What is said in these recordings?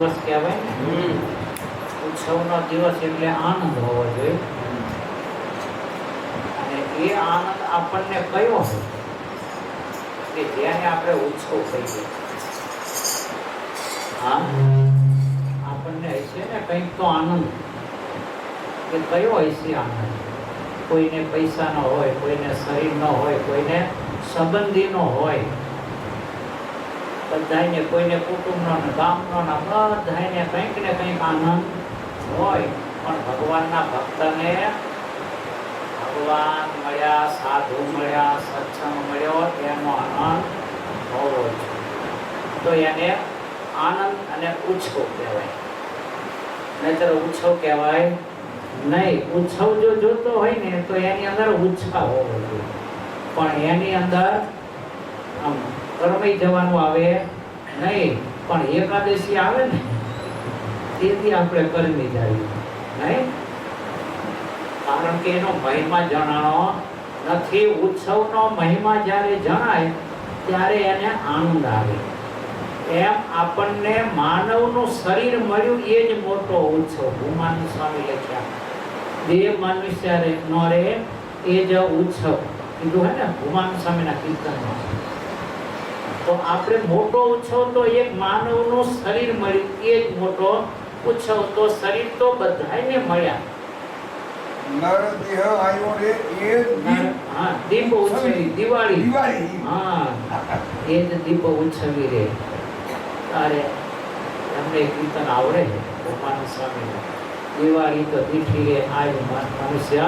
દિવસ કહેવાય ને ઉત્સવનો દિવસ એટલે આનંદ હોવો જોઈએ અને એ આનંદ આપણને કયો હોય કે જેને આપણે ઉત્સવ કહીએ. હા, આપણને હશે ને કંઈક તો આનંદ, કે કયો હશે આનંદ? કોઈને પૈસાનો હોય, કોઈને શરીરનો હોય, કોઈને સંબંધીનો હોય, બધાને કોઈને કુટુંબનો ને ગામનો ને બધાને કંઈક ને કંઈક આનંદ હોય. પણ ભગવાનના ભક્તને ભગવાન મળ્યા, સાધુ મળ્યા, સત્સંગ મળ્યો, એનો આનંદ હોવો જોઈએ. તો એને આનંદ અને ઉત્સવ કહેવાય, નહીતર ઉત્સવ કહેવાય નહીં. ઉત્સવ જો જોતો હોય ને તો એની અંદર ઉત્સાહ હોવો જોઈએ, પણ એની અંદર આમ કરમાઈ જવાનું આવે નહીં. પણ એકાદશી આવે ને તેથી આપણે કરમી જાય નહીં, કારણ કે એનો મહિમા જણાણો નથી. ઉત્સવનો મહિમા જ્યારે જણાય ત્યારે એને આનંદ આવે. એમ આપણને માનવનું શરીર મળ્યું એ જ મોટો ઉત્સવ. ભૂમાનંદ સ્વામી લખ્યા, દેહ મનુષ્ય નો રે એ જ ઉત્સવ કીધું હે ને ભૂમાનંદ સ્વામીના કીર્તનમાં. તો આપણે મોટો ઉત્સવ તો એક માનવનું શરીર મળ્યું એ જ મોટો ઉત્સવ. તો શરીર તો બધાને મળ્યા. નર દેહ આયો રે એ હા, દીપ ઉત્સવી, દિવાળી. હા, એ જ દીપ ઉત્સવી રે. અરે એમને કીર્તન આવડે છે ભગવાન સ્વામી. દિવાળી તો દીઠી રે આજ મનુષ્ય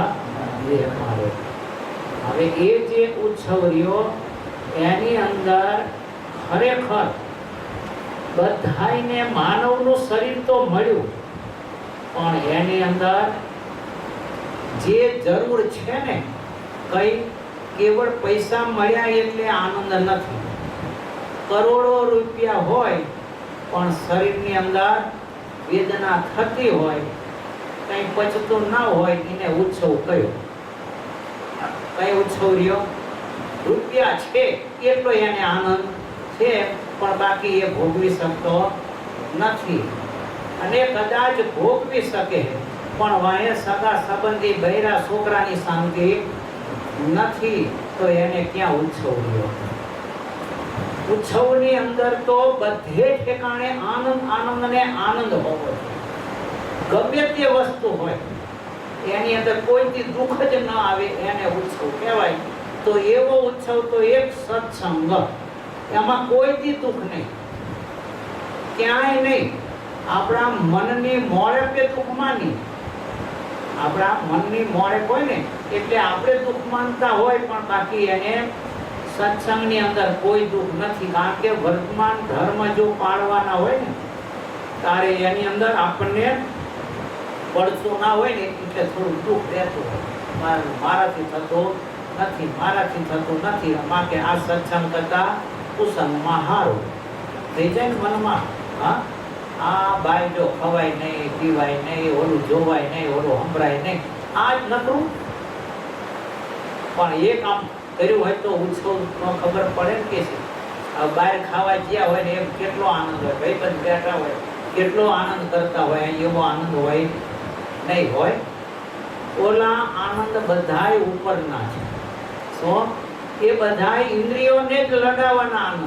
દેહ મારે. હવે એ જે ઉત્સવ રહ્યો એની અંદર ખરેખર બધાને માનવનું શરીર તો મળ્યું, પણ એની અંદર જે જરૂર છે ને, કઈ કેવળ પૈસા મળ્યા એટલે આનંદ નથી. કરોડો રૂપિયા હોય પણ શરીરની અંદર વેદના થતી હોય, કઈ પચતું ના હોય, એને ઉત્સવ કયો? કઈ ઉત્સવ રહ્યો? રૂપિયા છે એટલો એને આનંદ છે, પણ બાકી એ ભોગવી શકતો નથી. અને કદાચ ભોગવી શકે પણ વાહે સગા સંબંધી બૈરા છોકરાની શાંતિ નથી, તો એને ક્યાં ઉત્સવ રહ્યો? ઉત્સવની અંદર તો બધે ઠેકાણે આનંદ આનંદ ને આનંદ હોવો જોઈએ. ગમે તે વસ્તુ હોય એની અંદર કોઈથી દુઃખ જ ન આવે એને ઉત્સવ કહેવાય. તો એવો ઉત્સવ તો એક સત્સંગ, એમાં કોઈથી દુઃખ નહીં, ક્યાંય નહીં. આપણા મનની મોડે દુઃખ માની, આપણા મનની મોડે હોય ને એટલે આપણે દુઃખ માનતા હોય, પણ બાકી એને સત્સંગની અંદર કોઈ દુઃખ નથી. કારણ કે વર્તમાન ધર્મ જો પાળવાના હોય ને ત્યારે એની અંદર આપણને પડતું ના હોય ને એટલે થોડું દુઃખ રહેતું હોય. મારાથી થતો નથી, મારાથી થતું નથી, માટે આ સત્સંગ કરતા કુસંગમાં હારું થઈ જાય ને મનમાં. હા, આ બાય જો ખવાય નહીં, પીવાય નહીં, ઓલું જોવાય નહીં, ઓલું સંભળાય નહીં, આ જ નકરું. પણ એક આમ કર્યું હોય તો ઉત્સવ ખબર પડે ને કે છે. બહાર ખાવા ગયા હોય ને એમ કેટલો આનંદ હોય, ભાઈબંધ બેઠા હોય કેટલો આનંદ કરતા હોય, એવો આનંદ હોય નહીં હોય. ઓલા આનંદ બધાય ઉપરના છે. તો એ બધાય ઇન્દ્રિયોને જ લડાવવાના આનંદ,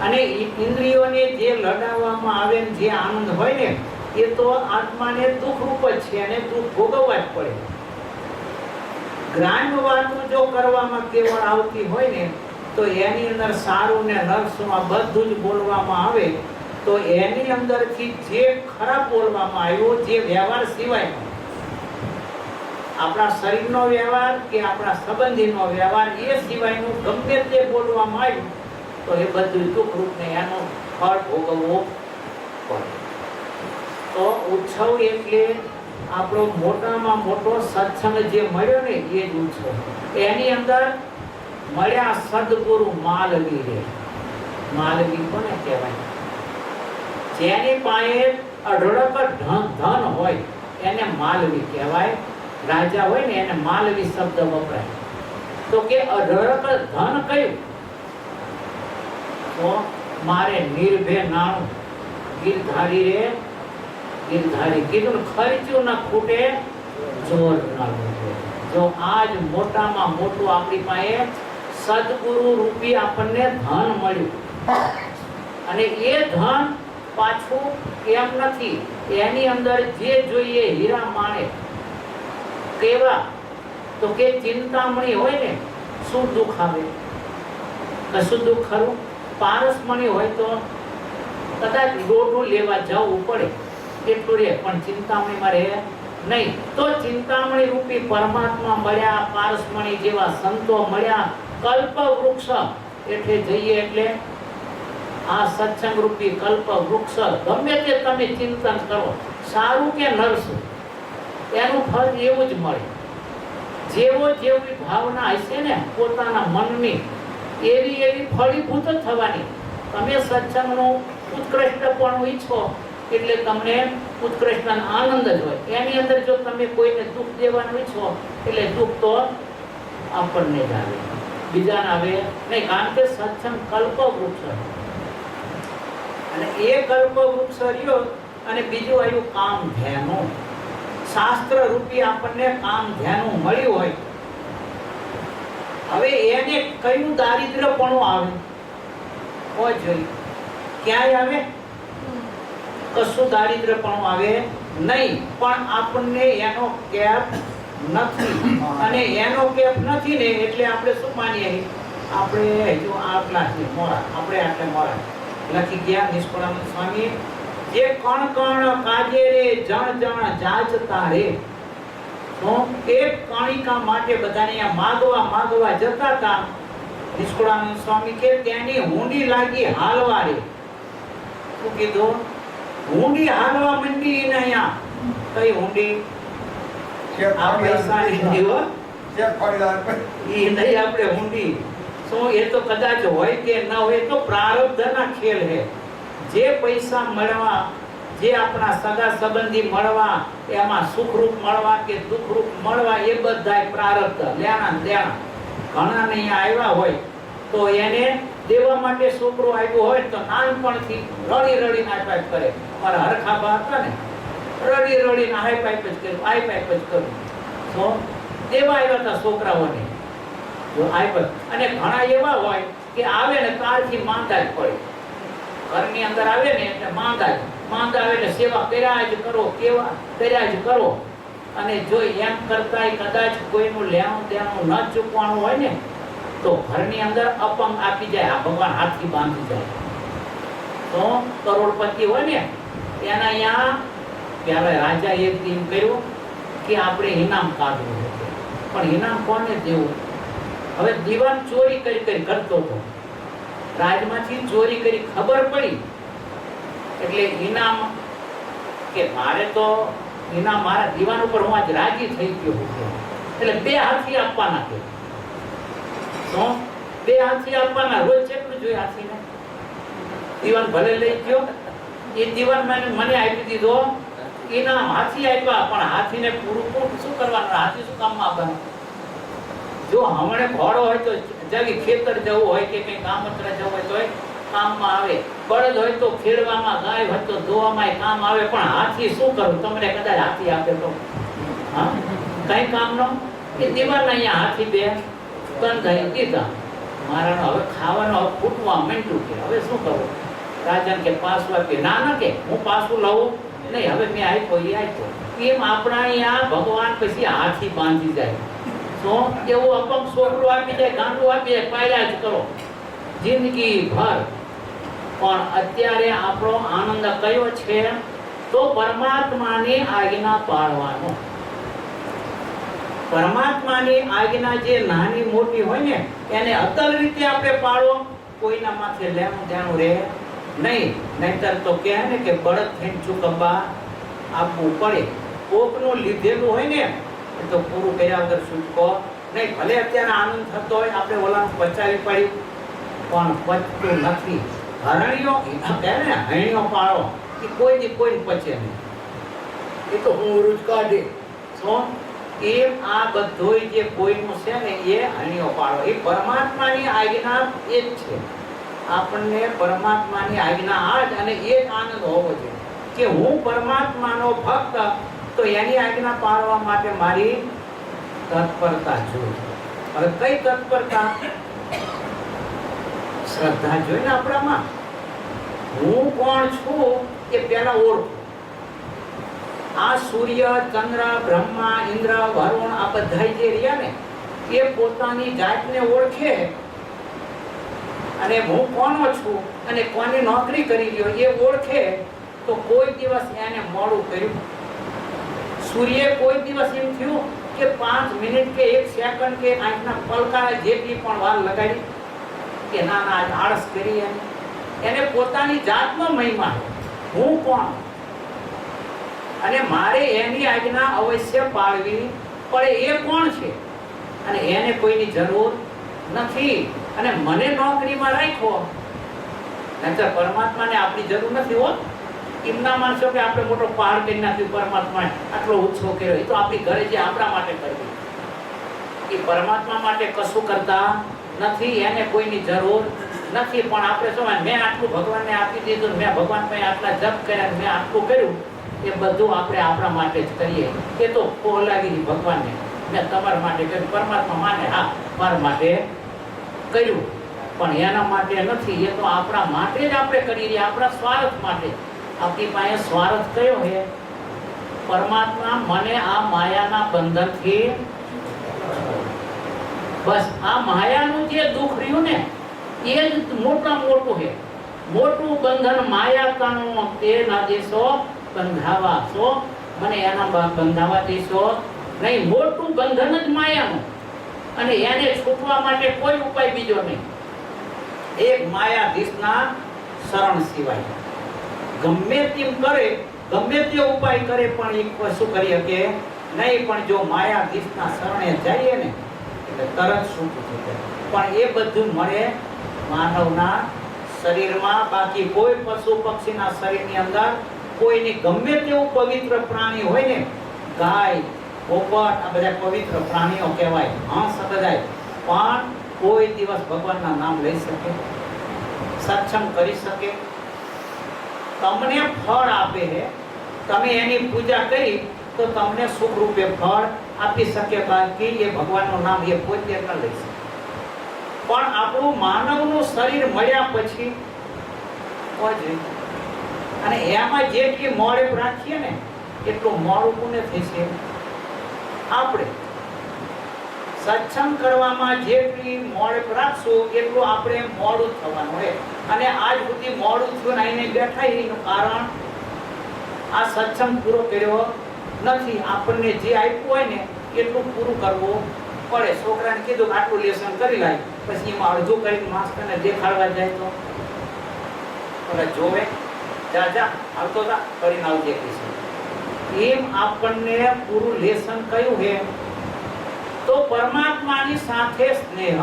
અને ઇન્દ્રિયોને જે લડાવવામાં આવે ને જે આનંદ હોય ને એ તો આત્માને દુઃખ રૂપ જ છે, અને દુઃખ ભોગવવા જ પડે. ગ્રામ્ય વાતો જો કરવામાં કેવળ આવતી હોય ને તો એની અંદર સારું ને નરસું આ બધું જ બોલવામાં આવે, તો એની અંદરથી જે ખરાબ બોલવામાં આવ્યો, જે વ્યવહાર સિવાય આપણા શરીરનો વ્યવહાર કે આપણા સંબંધીનો વ્યવહાર એ સિવાયનું ગમે તે બોલવામાં આવ્યું તો એ બધું દુઃખરૂપ ને એનો ફળ ભોગવવો પડે. તો ઉત્સવ એટલે આપણો મોટામાં મોટો સત્સંગ જે મળ્યો ને એ જ ઉત્સવ. એની અંદર મળ્યા સદગુરુ માલવી રે. માલવી કોને કહેવાય? જેની પાસે અઢળક ધન હોય એને માલવી કહેવાય. રાજા હોય ને એને માલવી શબ્દ વપરાય. તો કે અઢળક ધન કયું? તો મારે નિર્ભય નાણું ગિરધારી રે ગિરધારી કીધું ને, ખર્ચ્યું ના ખૂટે જોર ના લૂટે. જો આજ મોટામાં મોટું આપણી પાસે સદગુરુ રૂપી આપણને ધન મળ્યું, અને એ ધન પાછું એમ નથી, એની અંદર જે જોઈએ હીરા માણે કેવા, તો કે ચિંતામણી હોય ને, શું દુઃખ આવે? કશું દુઃખ ખરું? પારસમણી હોય તો કદાચ રોડું લેવા જવું પડે એટલું રે, પણ ચિંતામણીમાં રહે નહીં. તો ચિંતામણી રૂપી પરમાત્મા મળ્યા, પારસમણી જેવા સંતો મળ્યા, કલ્પ વૃક્ષ એટલે જઈએ એટલે આ સત્સંગ રૂપી કલ્પ વૃક્ષ ગમે તે તમે ચિંતન કરો, સારું કે નરસું, એનું ફળ એવું જ મળે. જેવો જેવી ભાવના હશે ને પોતાના મનની, એવી એવી ફળીભૂત થવાની. તમે સત્સંગનું ઉત્કૃષ્ટપણું ઈચ્છો એટલે તમને ઉત્કૃષ્ટ આનંદ જ હોય. એની અંદર જો તમે કોઈને દુઃખ દેવાનું ઈચ્છો એટલે દુઃખ તો આપણને જ આવે, બીજાને આવે નહીં. કારણ કે સત્સંગ કલ્પ વૃક્ષ, અને એ કલ્પ વૃક્ષ રહ્યો. અને બીજું આવ્યું કામ ધ્યાનો. શાસ્ત્ર રૂપી આપણને કામ ધ્યાનો મળ્યું હોય, હવે એને કયું દારિદ્ર્યપણું આવે? કોઈ જોઈ ક્યાંય આવે? કશું દારિદ્ર્યપણું આવે નહીં. પણ આપણને એનો કેપ નથી, અને એનો કેપ નથી ને એટલે આપણે શું માનીએ? આપણે હજુ આટલા મોડા, આપણે આટલા મોડા લખી ગયા નિષ્કળાનંદ સ્વામી, જે કણ કણ કાજે રે જણ જણ જાચતા રે. તો એક કણિકા માટે બધાને માગવા જતા હતા. નિષ્કળાનંદ સ્વામી કે તેની હુંડી લાગી હાલવા રે. શું કીધું? હુંડી હાલવા મંડી. એને અહીંયા કઈ હુંડી? આ પૈસાની હુંડી હો, એ નહીં આપણે હુંડી. શું એ તો કદાચ હોય કે ન હોય, તો પ્રારબ્ધના ખેલ છે. જે પૈસા મળવા, જે આપણા સગા સંબંધી મળવા, એમાં સુખરૂપ મળવા કે દુઃખરૂપ મળવા, એ બધાય પ્રારબ્ધ લેણા દેણા. ઘણા અહીંયા આવ્યા હોય તો એને દેવા માટે છોકરો આવ્યો હોય તો નાનપણથી રડી રડીને હાઈ પાઇપ કરે. અમારા હરખાબા હતા ને, રડી રડીને હાઈ પાઇપ જ કર્યું, હાઈ પાઇપ જ કર્યું. તો દેવા આવ્યા હતા છોકરાઓને, જો હાઈ પાઇપ. અને ઘણા એવા હોય કે આવે ને તારથી માંદા જ પડે. ઘરની અંદર આવે ને એટલે માંદા આવે ને સેવા કર્યા જ કરો, કેવા કર્યા જ કરો. અને જો એમ કરતાય કદાચ કોઈનું લેણું દેણું ન ચૂકવાનું હોય ને, તો ઘરની અંદર અપંગ આપી જાય. આ ભગવાન હાથથી બાંધી જાય. તો કરોડપતિ હોય ને એના અહીંયા ત્યારે રાજા એક દિન કહ્યું કે આપણે ઇનામ કાઢવું છે, પણ ઇનામ કોને દેવું? હવે દીવાન ચોરી કરી કરતો હતો, રાજમાંથી ચોરી કરી ખબર પડી એટલે ઇનામ કે મારે તો ઇનામ મારા દીવાન ઉપર હું આજ રાજી થઈ ગયો છું, એટલે 2 હાથી આપવાના છે. તો 2 હાથી આપવાના. રોજ કેટલું જોઈએ હાથીને? દીવાન ભલે લઈ ગયો, એ દીવાન મને આપી દીધો ઇનામ, હાથી આપ્યા, પણ હાથીને પૂરું શું કરવાનું? હાથી શું કામમાં આપવાનું? જો હમણે ઘોડો હોય તો જવી ખેતર જવું હોય કે કઈ કામત્ર જવું હોય તો કામમાં આવે, બળદ હોય તો ખેડવામાં, ગાય હોય તો ધોવામાં કામ આવે. પણ હાથી શું કરું? તમને કદાચ હાથી આપે તો હા કઈ કામનો? એ દીવાન અહીંયા હાથી 2 બંધાઈ દીધા. મારાનો હવે ખાવાનો ફૂટવા માંડ્યું કે હવે શું કરું? રાજાને કે પાછું આપીએ. ના કે હું પાછું લઉં નહીં, હવે મેં આપ્યો એ આપ્યો. એમ આપણા અહીંયા ભગવાન પછી હાથી બાંધી જાય. શું એવું અપંગ છોકરો આપી જાય, ગાંડું આપી જાય, પાડ્યા જ કરો જિંદગી ભર. પણ અત્યારે આપણો આનંદ કયો છે? તો પરમાત્માની આજ્ઞા પાળવાનો. પરમાત્માની આજ્ઞા જે નાની મોટી હોય ને એને અતલ રીતે આપણે પાળો. કોઈના માથે લેણું દેણું રહે નહીં, નહીતર તો કહે ને કે બળદ થઈને ચૂકવવા આપવું પડે. કોકનું લીધેલું હોય ને તો પૂરું કર્યા વગર છૂટકો નહીં. ભલે અત્યારે આનંદ થતો હોય, આપણે ઓલાનું પચાવી પડી, પણ પચતું નથી. હરણીઓ કહે ને હરણીઓ પાળો, એ કોઈ પચે નહીં, એ તો હું રૂજ કાઢે. શું એમ આ બધું જે કોઈનું છે ને એ હરણીઓ પાળો, એ પરમાત્માની આજ્ઞા એ જ છે. આપણને પરમાત્માની આજ્ઞા આ જ અને એ જ આનંદ હોવો જોઈએ કે હું પરમાત્માનો ભક્ત, તો એની આજ્ઞા પાળવા માટે મારી તત્પરતા જોઈએ. હવે કઈ તત્પરતા? શ્રદ્ધા જોઈએ ને આપણામાં. હું કોણ છું એ પહેલા ઓળખું. આ સૂર્ય, ચંદ્ર, બ્રહ્મા, ઇન્દ્ર, વરુણ આ બધા જે રહ્યા ને એ પોતાની જાતને ઓળખે અને હું કોનો છું અને કોની નોકરી કરી રહ્યો એ ઓળખે, તો કોઈ દિવસ એને મોડું કર્યું. સૂર્ય કોઈ દિવસ એમ થયું કે 5 મિનિટ કે 1 સેકન્ડ કે આંખના પલકારા જેટલી પણ વાર લગાડી કે ના ના આળસ કરી. એને પોતાની જાતનો મહિમા, હું કોણ, અને મારે એની આજ્ઞા અવશ્ય પાળવી પડે. એ કોણ છે અને એને કોઈની જરૂર નથી. અને મને નોકરીમાં રાખ્યો, નહીતર પરમાત્માને આપણી જરૂર નથી હોત. એમના માણસો કે આપણે મોટો પહાડ કરી નાખ્યું, પરમાત્માએ આટલો ઉત્સવ કર્યો, એ તો આપણી ઘરે જે આપણા માટે કરવી, એ પરમાત્મા માટે કશું કરતા નથી. એને કોઈની જરૂર નથી. પણ આપણે શું, મેં આટલું ભગવાનને આપી દીધું, મેં ભગવાન પાસે આટલા જપ કર્યા, મેં આટલું કર્યું, એ બધું આપણે આપણા માટે જ કરીએ. એ તો પોલાવી ભગવાનને, મેં તમારા માટે કર્યું. પરમાત્મા માને હા મારા માટે કર્યું, પણ એના માટે નથી. એ તો આપણા માટે જ આપણે કરી રહ્યા, આપણા સ્વાર્થ માટે. આપણી પાસે સ્વાર્થ કયો છે? પરમાત્મા મને આ માયાના બંધનથી, બસ આ માયાનું જે દુઃખ રહ્યું ને એ જ મોટામાં મોટું છે. મોટું બંધન માયા તનો તે ના દેશો બંધાવા છો, મને એના બંધાવા દેશો નહીં. મોટું બંધન જ માયાનું, અને એને છૂટવા માટે કોઈ ઉપાય બીજો નહીં. એક માયાધીશના શરણ સિવાય ગમે તેમ કરે, ગમે તે ઉપાય કરે, પણ એક વસ્તુ કરી શકે નહીં. પણ જો માયાધીશના શરણે જઈએ ને એટલે તરત છૂટું થઈ જાય. પણ એ બધું મળે માનવના શરીરમાં. બાકી કોઈ પશુ પક્ષીના શરીરની અંદર કોઈની ગમે તેવું પવિત્ર પ્રાણી હોય ને, ગાય, પોપટ, આ બધા પવિત્ર પ્રાણીઓ કહેવાય, હંસ બધાય, પણ કોઈ દિવસ ભગવાનના નામ લઈ શકે, સત્સંગ કરી શકે. તમને ફળ આપે છે, તમે એની પૂજા કરી તો તમને સુખ રૂપે ફળ આપી શકે. બાકી એ ભગવાનનું નામ એ પોતે ન લઈ શકે. પણ આપણું માનવનું શરીર મળ્યા પછી અને એમાં જેટલી મોડે રાખીએ ને એટલું મોડું પુણ્ય થશે. આપણે સત્સંગ કરવામાં જેટલી મોડે રાખશું એટલું આપણે મોડું થવાનું હોય. અને આજ સુધી મોડું થયું ને આઈને બેઠા એનું કારણ આ સત્સંગ પૂરો કર્યો નથી. આપણને જે આપ્યું હોય ને એટલું પૂરું કરવું પડે. છોકરાને કીધું આટલું લેસન કરી લાય, પછી એમાં અડધું કરીને માસ્ટરને દેખાડવા જાય તો જોવે, જા જા આવતો જા કરીને આવજે કીધું. એમ આપણને પૂરું લેસન કયું છે? તો પરમાત્માની સાથે સ્નેહ,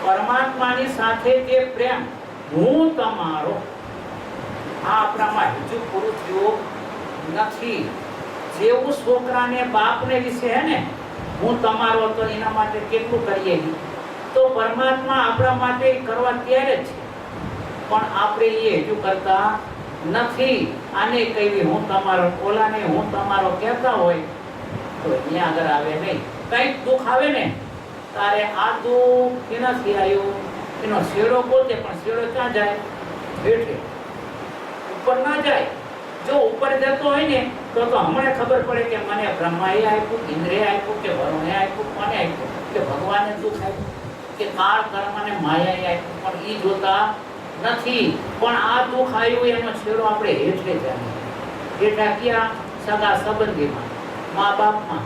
પરમાત્માની સાથે જે પ્રેમ, હું તમારો, આ આપણામાં હજુ પૂરું થયું નથી. જેવું છોકરાને બાપને વિશે હે ને હું તમારો, તો એના માટે કેટલું કરીએ. તો પરમાત્મા આપણા માટે કરવા ત્યારે જ છે, પણ આપણે એ હજુ કરતા નથી. આને કહેવી હું તમારો, ઓલાને હું તમારો કહેતા હોય તો અહીંયા આગળ આવે નહીં. કંઈક દુઃખ આવે ને તારે આ દુઃખ એનાથી આવ્યું, એનો શેડો પોતે, પણ શેડો ક્યાં જાય? બેઠે, ઉપર ના જાય. જો ઉપર જતો હોય ને તો હમણાં ખબર પડે કે મને બ્રહ્માએ આપ્યું, ઇન્દ્રે આપ્યું, કે વરુણે આપ્યું, કોને આપ્યું, કે ભગવાને દુઃખ આપ્યું, કે કાળ કર્મ અને માયાએ આપ્યું, પણ એ જોતા નથી. પણ આ દુઃખ આવ્યું એનો છેડો આપણે હેઠે જાણીએ. હેઠા ક્યાં? સગા સંબંધીમાં, મા બાપમાં.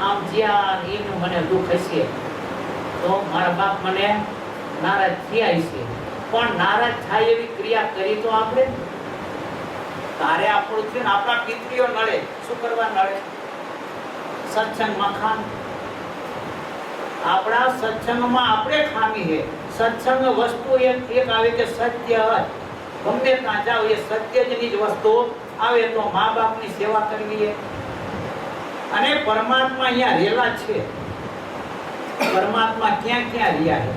આમ જ્યાં એનું મને દુઃખ હશે તો મારા બાપ મને નારાજ થયા હશે, પણ નારાજ થાય એવી ક્રિયા કરી તો આપણે. તારે આપણું થયું, આપણા પિતરીઓ નડે, શું કરવા નડે? સત્સંગમાં ખામી. આપણા સત્સંગમાં આપણે ખામી છે. સત્સંગ વસ્તુ એક આવે કે સત્ય, ગમે ત્યાં જાઓ એ સત્ય જની જ વસ્તુ આવે. તો મા બાપની સેવા કરવી અને પરમાત્મા અહીંયા રહેલા છે. પરમાત્મા ક્યાં ક્યાં રહ્યા છે?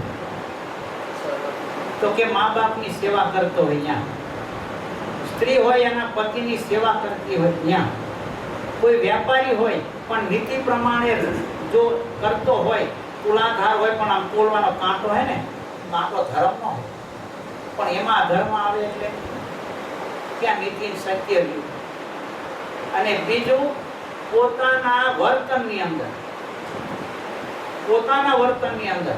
તો કે મા બાપની સેવા કરતો હોય ત્યાં, સ્ત્રી હોય એના પતિની સેવા કરતી હોય ત્યાં, કોઈ વેપારી હોય પણ નીતિ પ્રમાણે જો કરતો હોય, તુલાધાર હોય પણ આમ તોલવાનો કાંટો હોય ને, કાંટો ધર્મનો હોય પણ એમાં અધર્મ આવે એટલે ત્યાં નીતિ સત્ય રહ્યું. અને બીજું પોતાના વર્તનની અંદર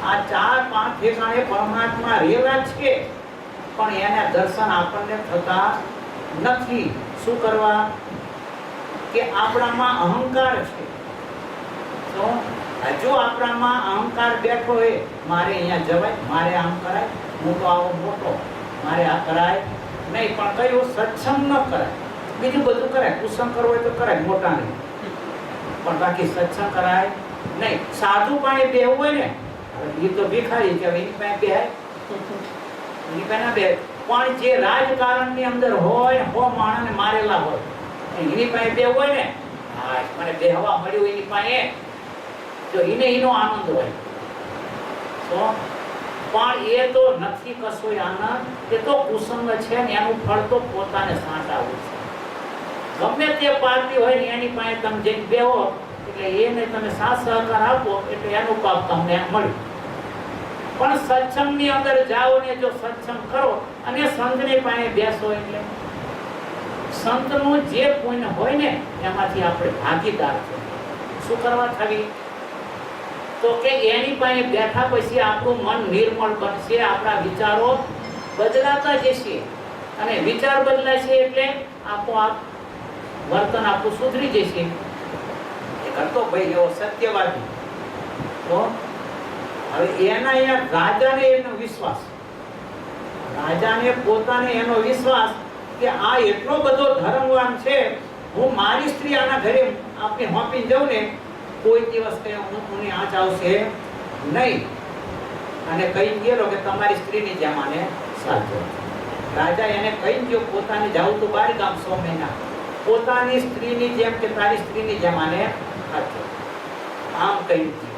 આ 4-5 ઠેકાણે પરમાત્મા રહેલા છે પણ એના દર્શન આપણને થતા નથી. શું કરવા? કે આપણામાં અહંકાર છે. તો હજુ આપણામાં અહંકાર બેઠો હોય, મારે અહીંયા જવાય, મારે આમ કરાય, હું તો આવો મોટો, મારે આ કરાય નહીં. પણ કયું? સત્સંગ ન કરાય, બીજું બધું કરાય. કુસંગ કરવો હોય તો કરાય, મોટા નહીં, પણ બાકી સત્સંગ કરાય નહીં. સાધુ પાસે બેહવું હોય ને, એ તો ભિખારી કે એની પાસે બેહાય, એની પાસે ના બેહાય. પણ જે રાજકારણની અંદર હોય, હો માણસને મારેલા હોય, એની પાસે બેહવું હોય ને, હા મને બેહવા મળ્યું એની પાસે, તો એને એનો આનંદ હોય. તો પણ એ તો નથી કશોય આનંદ, એ તો કુસંગ છે ને એનું ફળ તો પોતાને સાંટાવું છે. ગમે તે પાર્ટી હોય ને એની પાસે તમે જઈને બેહો એટલે એને તમે સાથ સહકાર આપો એટલે એનું પાપ તમને મળ્યું. પણ સત્સંગની અંદર જાઓ ને જો સત્સંગ કરો અને સંતની પાસે બેસો એટલે સંતનું જે પુણ્ય હોય ને એમાંથી આપણે ભાગીદાર છે. શું કરવા થવી? તો કે એની પાસે બેઠા પછી આપણું મન નિર્મળ બનશે, આપણા વિચારો બદલાતા જશે અને વિચાર બદલાશે એટલે આપોઆપ વર્તન આપણું સુધરી જશે. એ કરતો ભાઈ એવો સત્યવાદી. તો હવે એના રાજાને એનો વિશ્વાસ, રાજાને પોતાને એનો વિશ્વાસ કે આ એટલો બધો ધર્મવાન છે, હું મારી સ્ત્રી આના ઘરે આપણે હોપીને જાઉં ને કોઈ દિવસ કઈ ઊંઘની આંચ આવશે નહીં. અને કહી ગયેલો કે તમારી સ્ત્રીની જેમ આને સાચો. રાજા એને કહી ગયો પોતાને જાવું તો 12 ગામ 100 મહિના, પોતાની સ્ત્રીની જેમ કે તારી સ્ત્રીની જેમ આને સાચો, આમ કહી ગયું.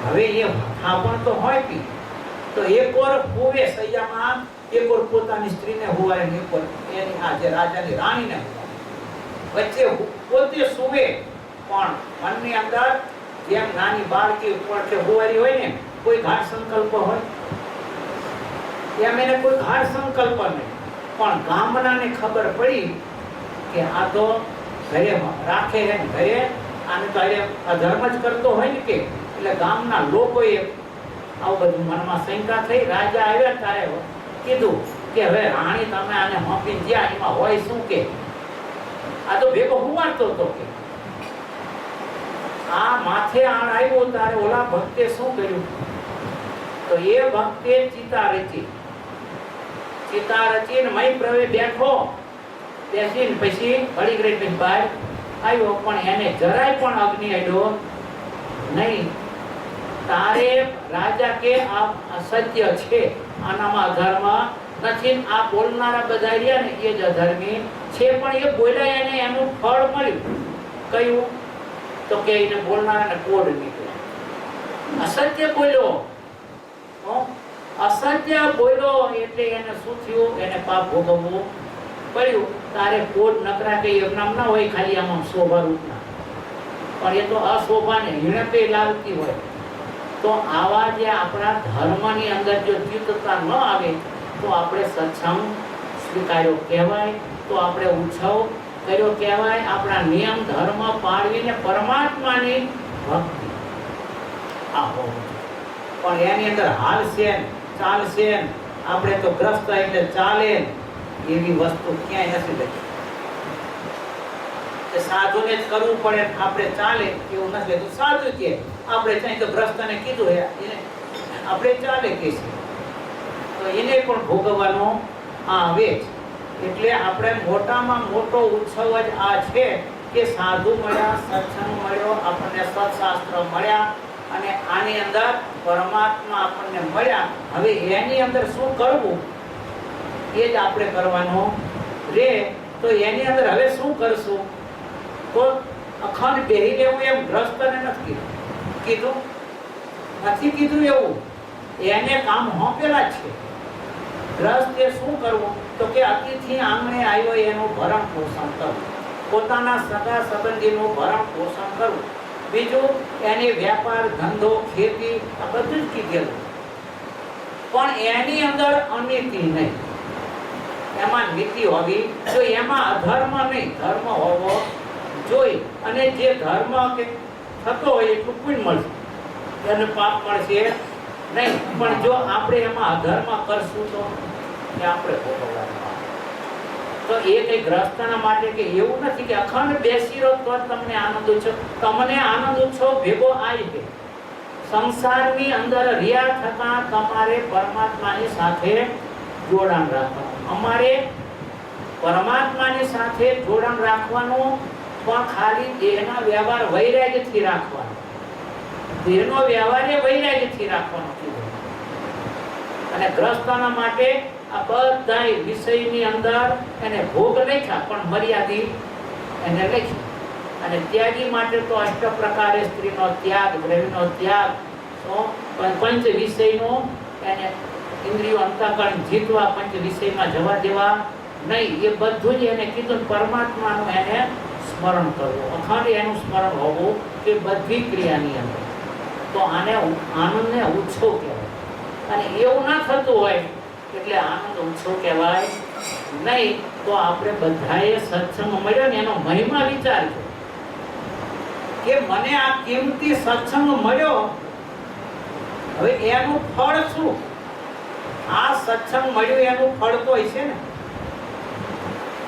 હવે એ થાપણ તો હોય પી તો એક ઓર હોવે સૈયામાં, એક ઓર પોતાની સ્ત્રીને હોવાય ને એક ઓર એની આ જે રાજાની રાણીને વચ્ચે પોતે સુવે. પણ મનની અંદર જેમ નાની બાળકી પડખે હોવારી હોય ને, કોઈ ઘાટ સંકલ્પ હોય એમ એને કોઈ ઘાટ સંકલ્પ નહીં. પણ ગામડાને ખબર પડી કે આ તો ઘરે રાખે છે, ઘરે આને તો અધર્મ જ કરતો હોય ને કે, એટલે ગામના લોકોએ આવું બધું મનમાં શંકા થઈ. રાજા આવ્યા ત્યારે કીધું કે હવે રાણી તમે આને હોપીને જ્યાં એમાં હોય શું કે આ તો ભેગો હુવાડતો હતો કે આ માથે આણ આવ્યો ત્યારે ઓલા ભક્તે શું કર્યું? તો એ ભક્તે ચિતા રચીને મય પ્રવે બેઠો, બેસીને પછી ઘડી ઘડી બહાર આવ્યો પણ એને જરાય પણ અગ્નિ અડ્યો નહીં. તારે રાજા કે આ સત્ય છે, આનામાં અધર્મ નથી. આ બોલનારા બધા રહ્યા ને એ જ અધર્મી છે, પણ એ બોલ્યા એને એનું ફળ મળ્યું. કયું? તો કે એને બોલનારાને કોડ નીકળ્યો, અસત્ય બોલ્યો. અસત્ય બોલ્યો એટલે એને શું થયું? એને પાપ ભોગવવું પડ્યું. તારે કોડ નકરા કે એમ નામ ના હોય, ખાલી આમાં શોભા રૂપના, પણ એ તો અશોભાને હિણપે લાવતી હોય. તો આવા જે આપણા ધર્મની અંદર જો ચિત્તતા ન આવે તો આપણે સત્સંગ સ્વીકાર્યો કહેવાય, તો આપણે ઉત્સવ કર્યો કહેવાય. આપણા નિયમ ધર્મ પાળવીને પરમાત્માની ભક્તિ આ હોવું. પણ એની અંદર હાલશે ચાલશે, આપણે તો ગ્રસ્ત એટલે ચાલે એવી વસ્તુ ક્યાંય નથી લખી. સાધુને જ કરવું પડે આપણે ચાલે એવું નથી લખ્યું. સાધુ કે આપણે ત્યાં તો ગ્રસ્તને કીધું એને આપણે ચાલે કે છે, તો એને પણ ભોગવવાનો આવે. એટલે આપણે મોટામાં મોટો ઉત્સવ જ આ છે કે સાધુ મળ્યા, સત્સંગ મળ્યો, આપણને સત્શાસ્ત્ર મળ્યા અને આની અંદર પરમાત્મા આપણને મળ્યા. હવે એની અંદર શું કરવું એ જ આપણે કરવાનું રે. તો એની અંદર હવે શું કરશું? તો અખંડ બેહી રહેવું એમ ગ્રસ્તને નથી કીધું, નથી કીધું એવું. એને કામ હોંપેલા છે. ગ્રસ્તે શું કરવું તો કે અતિથિ આંગણે આવ્યો એનું ભરણ પોષણ કરવું, પોતાના સગા સંબંધીનું ભરણ પોષણ કરવું. બીજું એની વેપાર ધંધો ખેતી આ બધું જ કીધેલું, પણ એની અંદર અનીતિ નહીં, એમાં નીતિ હોવી જોઈએ, એમાં અધર્મ નહીં, ધર્મ હોવો જોઈએ. અને જે ધર્મ કે થતો હોય એટલું પુણ્ય મળશે, એને પાપ મળશે નહીં. પણ જો આપણે એમાં અધર્મ કરશું તો એ આપણે ભોગવવાનું. તો એ કઈ ગ્રસ્તના માટે કે એવું નથી કે અખંડ બેસી રહો તો તમને આનંદ ઉત્સવ, તમને આનંદ ઉત્સવ ભેગો આવી છે. સંસારની અંદર રહ્યા થતા તમારે પરમાત્માની સાથે જોડાણ રાખવાનું. અમારે પરમાત્માની સાથે જોડાણ રાખવાનું, પણ ખાલી દેહના વ્યવહાર વૈરાગ્યથી રાખવાનો. દેહનો વ્યવહાર એ વૈરાગ્યથી રાખવાનો કીધું. અને ગ્રસ્તના માટે આ બધા વિષયની અંદર એને ભોગ લખ્યા, પણ મર્યાદિત એને લખી. અને ત્યાગી માટે તો અષ્ટ પ્રકારે સ્ત્રીનો ત્યાગ, દ્રવ્યનો ત્યાગ, પંચ વિષયનો એને ઇન્દ્રિયો અંતઃકરણ જીતવા, પંચ વિષયમાં જવા દેવા નહીં. એ બધું જ એને કીધું. પરમાત્માનું એને સ્મરણ કરવું, અખંડ એનું સ્મરણ હોવું કે બધી ક્રિયાની અંદર. તો આને આનંદને ઉત્સવ કહેવાય. અને એવું ના થતું હોય એટલે આનંદ ઉત્સવ કહેવાય નહીં. તો આપણે બધાએ સત્સંગ મળ્યો ને એનો મહિમા વિચારજો કે મને આ કિંમતી સત્સંગ મળ્યો, હવે એનું ફળ શું? આ સત્સંગ મળ્યું એનું ફળ તો છે ને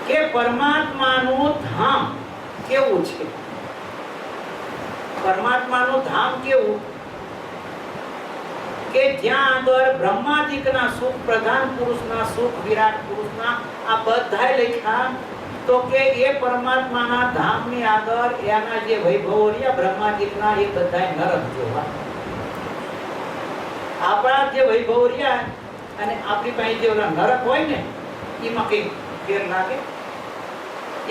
કે પરમાત્માનું ધામ કેવું છે. પરમાત્માનું ધામ કેવું કે જ્યાં આગળ બ્રહ્માદિકના સુખ, પ્રધાન પુરુષના સુખ, વિરાટ પુરુષના આ બધાય લખ્યા. તો કે એ પરમાત્માના ધામની આગળ એના જે વૈભવો રહ્યા બ્રહ્માદિકના, એ બધાય નરક જેવા. આપણા જે વૈભવ રહ્યા અને આપણી પાસે જે નરક હોય ને એમાં કઈ ફેર લાગે?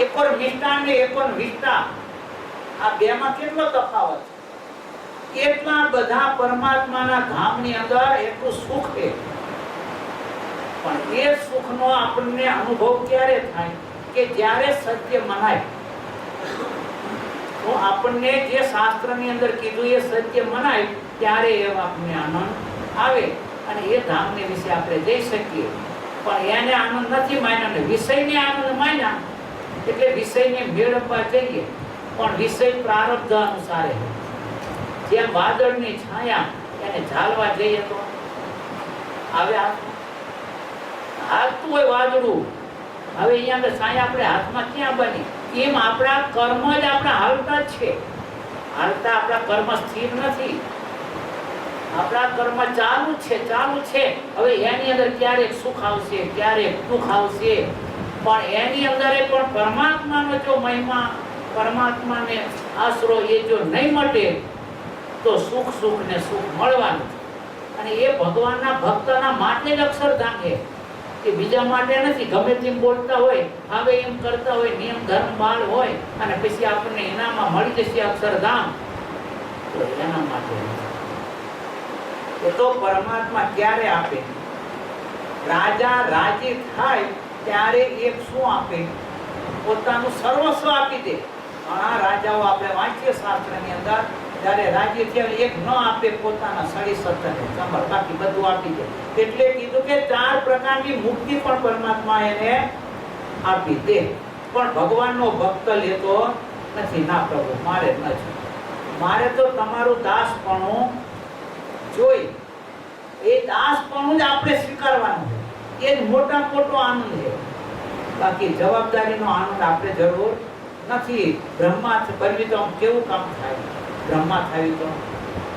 એકોર નિષ્ઠા ને એકોર વિષ્ઠા, આ બે માં કેટલો તફાવત છે. એટલા બધા પરમાત્માના ધામની અંદર એટલું સુખ છે, પણ એ સુખનો આપણને અનુભવ ક્યારે થાય કે જ્યારે સત્ય મનાય. તો આપણને જે શાસ્ત્રની અંદર કીધું એ સત્ય મનાય ત્યારે એ આપણને આનંદ આવે અને એ ધામને વિશે આપણે જઈ શકીએ. પણ એને આનંદ નથી માન્યો ને વિષયને આનંદ માન્યા એટલે વિષયને મેળવવા જઈએ, પણ વિષય પ્રારબ્ધ અનુસારે. જેમ વાદળની છાયા એને ઝાલવા જઈએ તો આવે હાલતું હોય વાદળું. હવે અહીંયા છાયા આપણે હાથમાં ક્યાં બની? એમ આપણા કર્મ જ આપણા હાલતા જ છે. હાલતા આપણા કર્મ સ્થિર નથી, આપણા કર્મ ચાલુ છે, ચાલુ છે. હવે એની અંદર ક્યારેક સુખ આવશે, ક્યારેક દુઃખ આવશે, પણ એની અંદર પણ પરમાત્માનો જો મહિમા, પરમાત્માને આશરો એ જો નહીં મળે તો સુખ સુખ ને સુખ મળવાનું. અને એ ભગવાનના ભક્તના માટે જ અક્ષરધામ છે, કે બીજા માટે નથી. ગમે તેમ બોલતા હોય, હવે એમ કરતા હોય, નિયમ ધર્મ બાળ હોય અને પછી આપણને એનામાં મળી જશે અક્ષરધામ, તો એના માટે તો પરમાત્મા ક્યારે આપે? રાજા રાજી થાય ત્યારે એક શું આપે? પોતાનું સર્વસ્વ આપી દે. ઘણા રાજાઓ આપણે વાંચીએ શાસ્ત્રની અંદર, જ્યારે રાજ્ય થયા એક ન આપે પોતાના સળી સત્તરને સંભાળ, બાકી બધું આપી દે. એટલે કીધું કે 4 પ્રકારની મુક્તિ પણ પરમાત્મા એને આપી દે. પણ ભગવાનનો ભક્ત લેતો નથી. ના પ્રભુ, મારે નથી, મારે તો તમારું દાસપણું જોઈ. એ દાસપણું જ આપણે સ્વીકારવાનું છે. એ જ મોટા મોટો આનંદ છે. બાકી જવાબદારીનો આનંદ આપણે જરૂર નથી. બ્રહ્મા કરવી તો કેવું કામ થાય? બ્રહ્મા થાય તો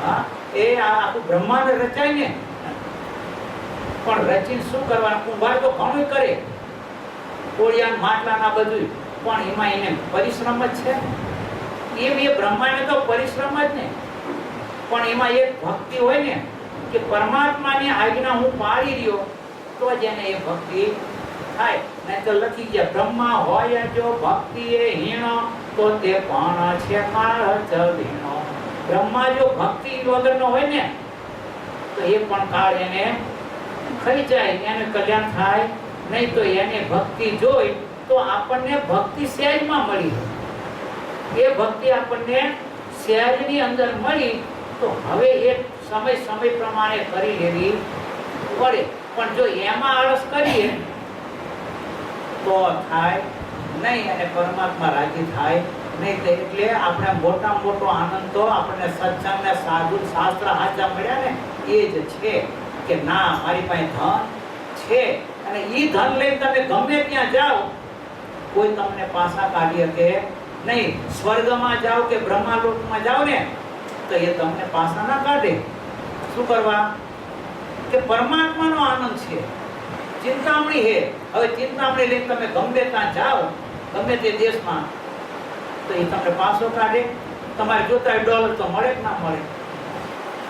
હા, એ આખું બ્રહ્માંડ રચાય ને, પણ રચીને શું કરવાનું? કુંભાર તો ઘણું કરે, કોળિયા માટલાના બધું, પણ એમાં એને પરિશ્રમ જ છે. એમ એ બ્રહ્માંડ તો પરિશ્રમ જ ને, પણ એમાં એક ભક્તિ હોય ને કે પરમાત્માની આજ્ઞા હું પાળી રહ્યો તો જ એને એ ભક્તિ થાય. નહીં તો લખી ગયા, બ્રહ્મા હોય જો ભક્તિ એ હીણો તો તે પણ છે કાળ જ વીણો. બ્રહ્મા જો ભક્તિ વગરનો હોય ને તો એ પણ કાળ એને ખાઈ જાય, એને કલ્યાણ થાય નહીં. તો એને ભક્તિ જોઈ તો આપણને ભક્તિ સહેજમાં મળી, એ ભક્તિ આપણને સહેજની અંદર મળી, તો હવે એ સમય પ્રમાણે કરી લેવી પડે. પણ જો એમાં આળસ કરીએ તો થાય નહીં અને પરમાત્મા રાજી થાય નહીં. એટલે આપણે મોટામાં મોટો આનંદ તો આપણને સત્સંગ ને સાધુ શાસ્ત્ર હાચા મળ્યા ને એ જ છે કે ના મારી પાસે ધન છે અને ઈ ધન લઈને તમે ગમે ત્યાં જાઓ કોઈ તમને પાછા કાઢી શકે નહીં. સ્વર્ગમાં જાઓ કે બ્રહ્માલોકમાં જાઓ ને તો એ તમને પાછા ના કાઢે. શું કરવા? કે પરમાત્માનો આનંદ છે, ચિંતામણી છે. હવે ચિંતામણી લઈને તમે ગમે ત્યાં જાઓ, ગમે તે દેશમાં, તો એ તમને પાછો કાઢે? તમારે જોતા હોય ડોલર તો મળે કે ના મળે,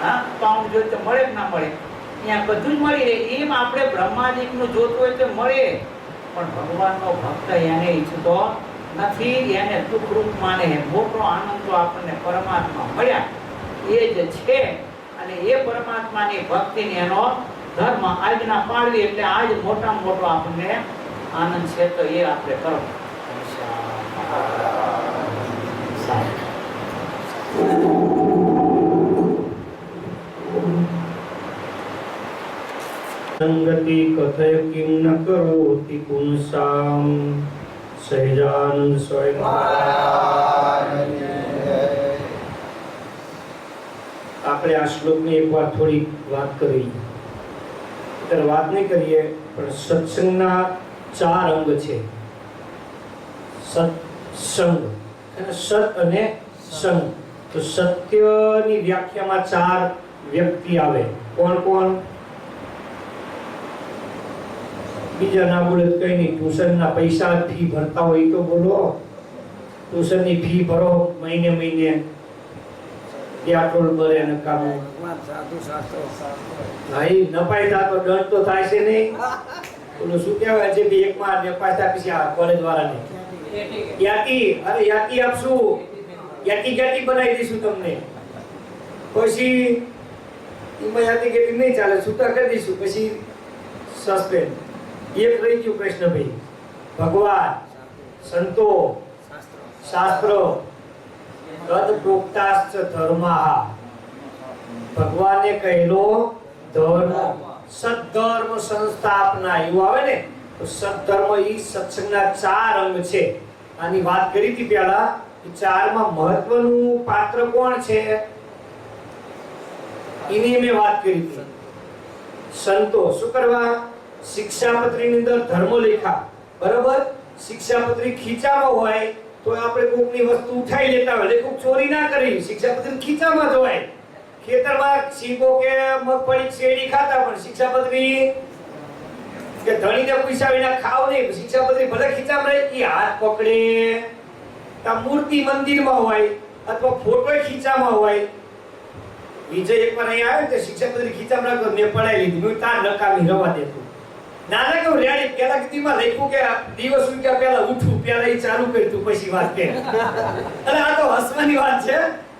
હા, પાઉન્ડ જોઈતો મળે કે ના મળે, અહીંયા બધું જ મળી રહે. એમ આપણે બ્રહ્માદિકનું જોતું હોય તો મળે, પણ ભગવાનનો ભક્ત એને ઈચ્છતો નથી, એને દુઃખરૂપ માને. મોટો આનંદ તો આપણને પરમાત્મા મળ્યા એ જ છે અને એ પરમાત્માની ભક્તિને એનો ધર્મ આજ્ઞા પાડવી એટલે આજ મોટામાં મોટો આપણને આનંદ છે. તો એ આપણે કરો. સંગતિ કથય કિમ ન કરોતિ પુંસામ સહજાનંદ સ્વયં. આપણે આ શ્લોકની એક વાર થોડી વાત કરી, એટલે વાત નહીં કરીએ, પણ સત્સંગના 4 અંગ છે. સત્સંગ અને સત અને સંગ. તો સત્યની વ્યાખ્યામાં 4 વ્યક્તિ આવે. કોણ કોણ? બીજા ના બોલે તો કઈ નહીં. ટ્યુશનના પૈસા ફી ભરતા હોય તો બોલો, ટ્યુશનની ફી ભરો મહિને મહિને, ત્યાં ટોલ ભરે અને કામ ભાઈ નપાઈ થા તો દંડ તો થાય છે નહીં. ઓલું શું કહેવાય છે કે એકમાં નપાઈ થા પછી આ કોલેજ વાળાને યાતી, અરે યાતી આપશું, યાતી બનાવી દઈશું તમને. પછી એમાં યાતી કેટલી નહીં ચાલે, છૂટા કરી દઈશું, પછી સસ્પેન્ડ. એક રહી ગયું કૃષ્ણભાઈ, ભગવાન, સંતો, શાસ્ત્ર, તદ પ્રોક્તાશ્ચ ધર્મઃ. ભગવાને કહેલો ધર્મ, સદ્ધર્મ સંસ્થાપના એવું આવે ને. તો સદ્ધર્મ ઈ સત્સંગના 4 અંગ છે. આની વાત કરી હતી પહેલા કે 4માં મહત્વનું પાત્ર કોણ છે એની મેં વાત કરી હતી. સંતો શું કરવા? શિક્ષાપત્રીની અંદર ધર્મ લેખા, બરાબર? શિક્ષાપત્રી ખીચામાં હોય તો આપણે કોકની વસ્તુ ઉઠાઈ લેતા હોય, એટલે કોક ચોરી ના કરી. શિક્ષાપત્રી ખીચામાં જ હોય. ખેતરમાં શીંગો કે મગફળી શેરડી ખાતા, પણ શિક્ષાપત્રી કે ધણીને પૈસા વિના ખાવ નહીં. શિક્ષાપત્રી ભલે ખીચામાં રહે, એ હાથ પકડે, આ મૂર્તિ મંદિરમાં હોય અથવા ફોટો ખીચામાં હોય. વિજય એકવાર અહીંયા આવ્યો તો શિક્ષાપત્રી ખીચામાં રાખો, મેં પડાવી લીધી. મેં તાર નકામી રવા દેતું. નાના કેવું રેડી પેલા કીધીમાં લખ્યું કે દિવસ ઉગ્યા પહેલા ઉઠું, પહેલા એ ચાલુ કર્યું પછી વાત કે. અને આ તો હસવાની વાત છે.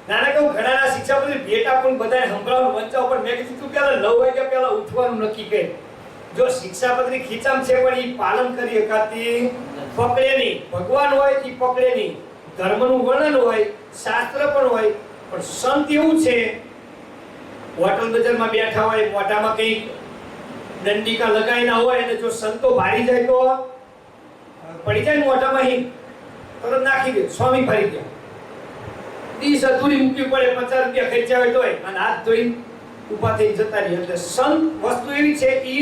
નાના કેવું ઘણાના શિક્ષાપત્રી ભેટ આપું બધાને સંભળાવવાનું વંચાવ, પણ મેં કીધું તું પહેલા 9 વાગ્યા પહેલા ઉઠવાનું નક્કી કર. જો શિક્ષાપત્રી ખીચામ છે પણ એ પાલન કરી શકાતી પકડે નહીં. ભગવાન હોય એ પકડે નહીં, ધર્મનું વર્ણન હોય, શાસ્ત્ર પણ હોય. પણ સંત એવું છે, હોટલ બજારમાં બેઠા હોય, મોઢામાં કઈ દંડિકા લગાયેલા હોય, અને જો સંતો ભારી જાય તો પડી જાય મોઢામાં, અહીં તરત નાખી દે, સ્વામી ભારી ગયા. 30 અધૂરી મૂકવી પડે, 50 રૂપિયા ખર્ચ્યા હોય તોય, અને હાથ ધોઈને ઊભા થઈ જતા રહે. એટલે સંત વસ્તુ એવી છે કે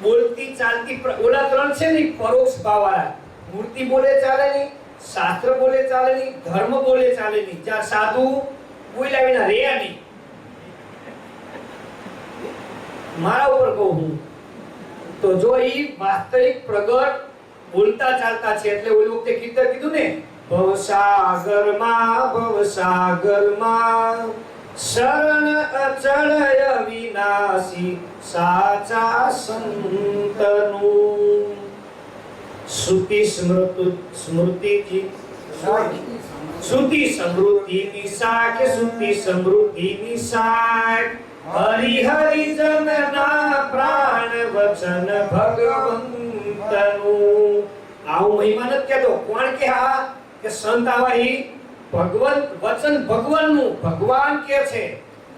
બોલતી ચાલતી, ઓલા 3 છે ને પરોક્ષ ભાવવાળા. મૂર્તિ બોલે ચાલે નહીં, શાસ્ત્ર બોલે ચાલે નહીં, ધર્મ બોલે ચાલે નહીં. જ્યાં સાધુ બોલ્યા વિના રહ્યા નહીં. મારા ઉપર કહું હું તો જો ઈ વાસ્તવિક પ્રગટ બોલતા ચાલતા છે. એટલે ઓલી વખતે કીર્તન કીધું ને, ભવસાગરમાં શરણ અચળ અવિનાશી સાચા સંતનું. શ્રુતિ સ્મૃતિ શ્રુતિ સમૃદ્ધિની શાખ, શ્રુતિ સમૃદ્ધિની શાખ, હરિ હરિ જનના પ્રાણ વચન ભગવંતનું. આવું મહિમા નથી કહેતો. કોણ કે આ કે સંત આવા ઈ ભગવંત વચન ભગવાનનું. ભગવાન કે છે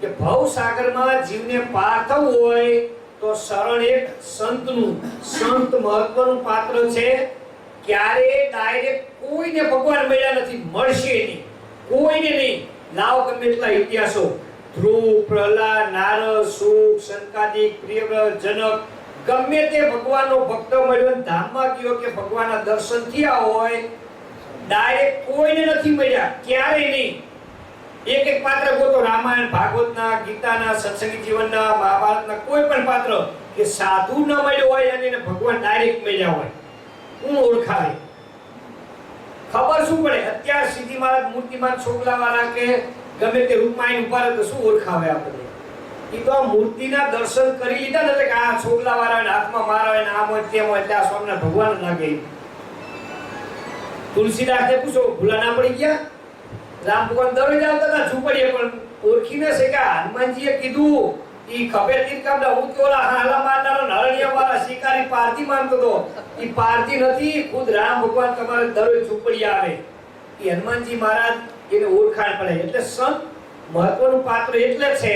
કે ભવ સાગરમાં જીવને પાર થવું હોય તો શરણ એક સંતનું. સંત મહત્વનું પાત્ર છે. ક્યારે ડાયરેક્ટ કોઈને ભગવાન મળ્યા નથી, મળશે નહીં, કોઈને નહીં. લાવ ગમે એટલા ઇતિહાસો, ધ્રુવ, પ્રહલાદ, નારદ, શુક, શંકાદિક, પ્રિયવ્રત, જનક, ગમે તે ભગવાનનો ભક્ત મળ્યો ને ધામમાં ગયો કે ભગવાનના દર્શન થયા હોય, ડાયરેક્ટ કોઈને નથી મળ્યા, ક્યારેય નહીં. એક એક પાત્ર ગોતો, રામાયણ, ભાગવતના, ગીતાના, સત્સંગી જીવનના, મહાભારતના કોઈ પણ પાત્ર કે સાધુ ન મળ્યો હોય અને એને ભગવાન ડાયરેક્ટ મળ્યા હોય, કોણ ઓળખાવે? ખબર શું પડે? અત્યાર સીધી મહારાજ મૂર્તિમાન છોકલાવાળા કે ગમે તે રૂપમાં આવીને ઉભા રહે તો શું ઓળખાવે આપણને? એ તો આ મૂર્તિના દર્શન કરી લીધા ને એટલે કે આ છોકલાવાળા હાથમાં મારા હોય ને આમ હોય તેમ હોય એટલે આ સ્વામિનારાયણ ભગવાન જ લાગે. તુલસીદાસને પૂછો, ભૂલા ના પડી ગયા? રામ ભગવાન દરરોજ આવતા હતા ઝૂંપડીએ, પણ ઓળખી ન શક્યા. હનુમાનજીએ કીધું ઈ ખબર તીરકામડા હું કે ઓલા હાલા મારનારો હરણિયા વાળા શિકારી પારધી માનતો હતો. ઈ પારધી નથી, ખુદ રામ ભગવાન તમારે દરરોજ ઝૂંપડી આવે. ઈ હનુમાનજી મહારાજ એને ઓળખાણ પડે. એટલે સંત મહત્વનું પાત્ર એટલે છે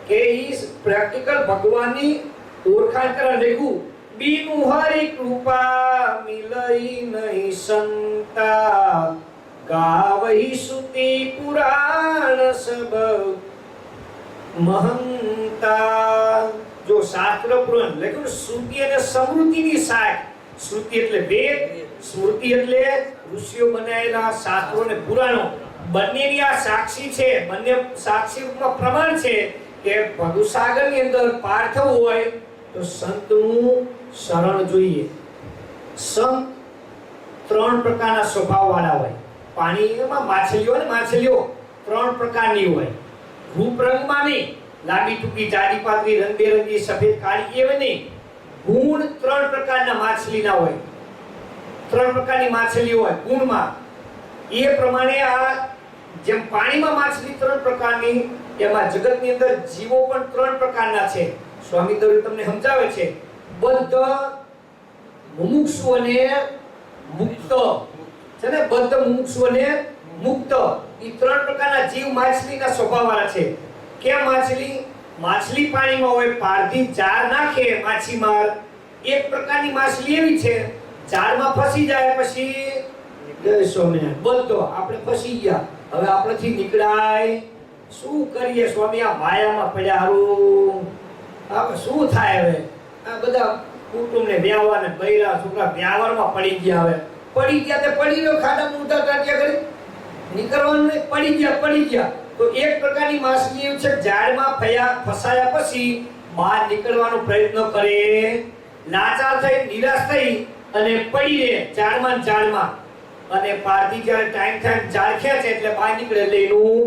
કે ઈ પ્રેક્ટિકલ ભગવાનની ઓળખાણ કરવા લખ્યું. બીનું હરી કૃપા મિલઈ નહીં સંતા, ગાવહી સુતિ પુરાણ સબ મહંતા. જો શાસ્ત્ર પુરાણ લખ્યું, શ્રુતિ અને સ્મૃતિની સાખ. શ્રુતિ એટલે વેદ, સ્મૃતિ એટલે ઋષિઓ બનાવેલા શાસ્ત્રો અને પુરાણો. બંનેની આ સાક્ષી છે, બંને સાક્ષી રૂપમાં પ્રમાણ છે કે ભવસાગરની અંદર પાર થવું હોય તો સંતનું શરણ જોઈએ. સંત ત્રણ પ્રકારના સ્વભાવ વાળા હોય. પાણીમાં માછલીઓ ને માછલીઓ ત્રણ પ્રકારની હોય. રૂપ રંગમાં નહીં, લાંબી ટૂંકી, જાડી પાતળી, રંગબેરંગી, સફેદ કાળી એવી નહીં. ગુણ ત્રણ પ્રકારના માછલીના હોય. ત્રણ પ્રકારની માછલીઓ હોય ગુણમાં. એ પ્રમાણે આ જેમ પાણીમાં માછલી ત્રણ પ્રકારની, એમાં જગતની અંદર જીવો પણ ત્રણ પ્રકારના છે. સ્વામી દવે તમને સમજાવે છે. બદ્ધ, મુમુક્ષુ અને મુક્ત છે ને. બદ્ધ, મુમુક્ષુ અને મુક્ત, એ ત્રણ પ્રકારના જીવ માછલીના સ્વભાવવાળા છે. કેમ માછલી? માછલી પાણીમાં હોય, પારધી જાળ નાખે માછીમાર. એક પ્રકારની માછલી એવી છે, જાળમાં ફસી જાય પછી જય સ્વામિનારાયણ, બધો આપણે ફસી ગયા, હવે આપણેથી નીકળાય શું કરીએ સ્વામી? આ માયામાં પડ્યા, હારું આપણે શું થાય હવે? આ બધા કુટુંબને વ્યાવાને બૈરા છોકરા વ્યાવરમાં પડી ગયા. હવે પડી ગયા તે પડી ગયો, ખાડામાં ઉતાર કાઢ્યા કરી, નીકળવાનું નહીં, પડી ગયા. તો એક પ્રકારની માછલી એવું છે, ઝાડમાં ફસાયા પછી બહાર નીકળવાનો પ્રયત્ન કરે, લાચાર થઈ, નિરાશ થઈ અને પડી રહે ઝાડમાં. અને પારધી જ્યારે ટાઈમ થાય ઝાડ ખેંચે એટલે બહાર નીકળે એટલે એનું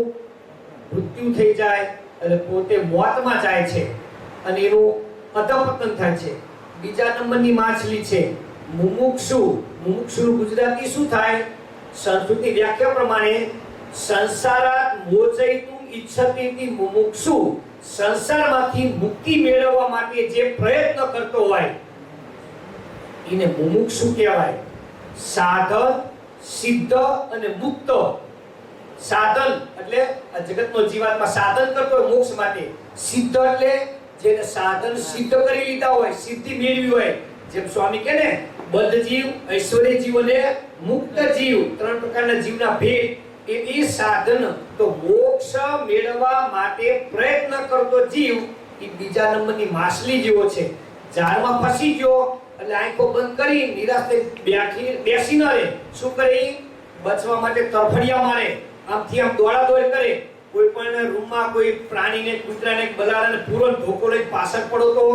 મૃત્યુ થઈ જાય અને પોતે મોતમાં જાય છે અને એનું અધપતન થાય છે. બીજા નંબરની માછલી છે મુમુક્ષુ. મુમુક્ષુનું ગુજરાતી શું થાય? સંસ્કૃતની વ્યાખ્યા પ્રમાણે સંસારાત મોચયિતુમ ઈચ્છતિ મુમુક્ષુ. સંસારમાંથી મુક્તિ મેળવવા માટે જે પ્રયત્ન કરતો હોય એને મુમુક્ષુ કહેવાય. સાધન, સિદ્ધ અને મુક્ત. સાધન એટલે આ જગતનો જીવાત્મા સાધન કરતો હોય મોક્ષ માટે. સિદ્ધ એટલે જેને સાધન સિદ્ધ કરી લીધા હોય, સિદ્ધિ મેળવી હોય. જેમ સ્વામી કહે ને, બદ્ધ જીવ, ઐશ્વર્ય જીવ અને મુક્ત જીવ, ત્રણ પ્રકારના જીવના ભેદ. એ સાધન. તો મોક્ષ મેળવવા માટે પ્રયત્ન કરતો જીવ એ બીજા નંબરની માછલી જેવો છે. ઝાડમાં ફસી ગયો એટલે આંખો બંધ કરી નિરાશ થઈ બેસી ન રહે. શું કરે? બચવા માટે તરફડિયા મારે, આમથી આમ દોડાદોડ કરે. કોઈ પણ રૂમમાં કોઈ પ્રાણીને, કૂતરાને, બલાડાને પૂરો ધોકો લઈ પાછળ પડો તો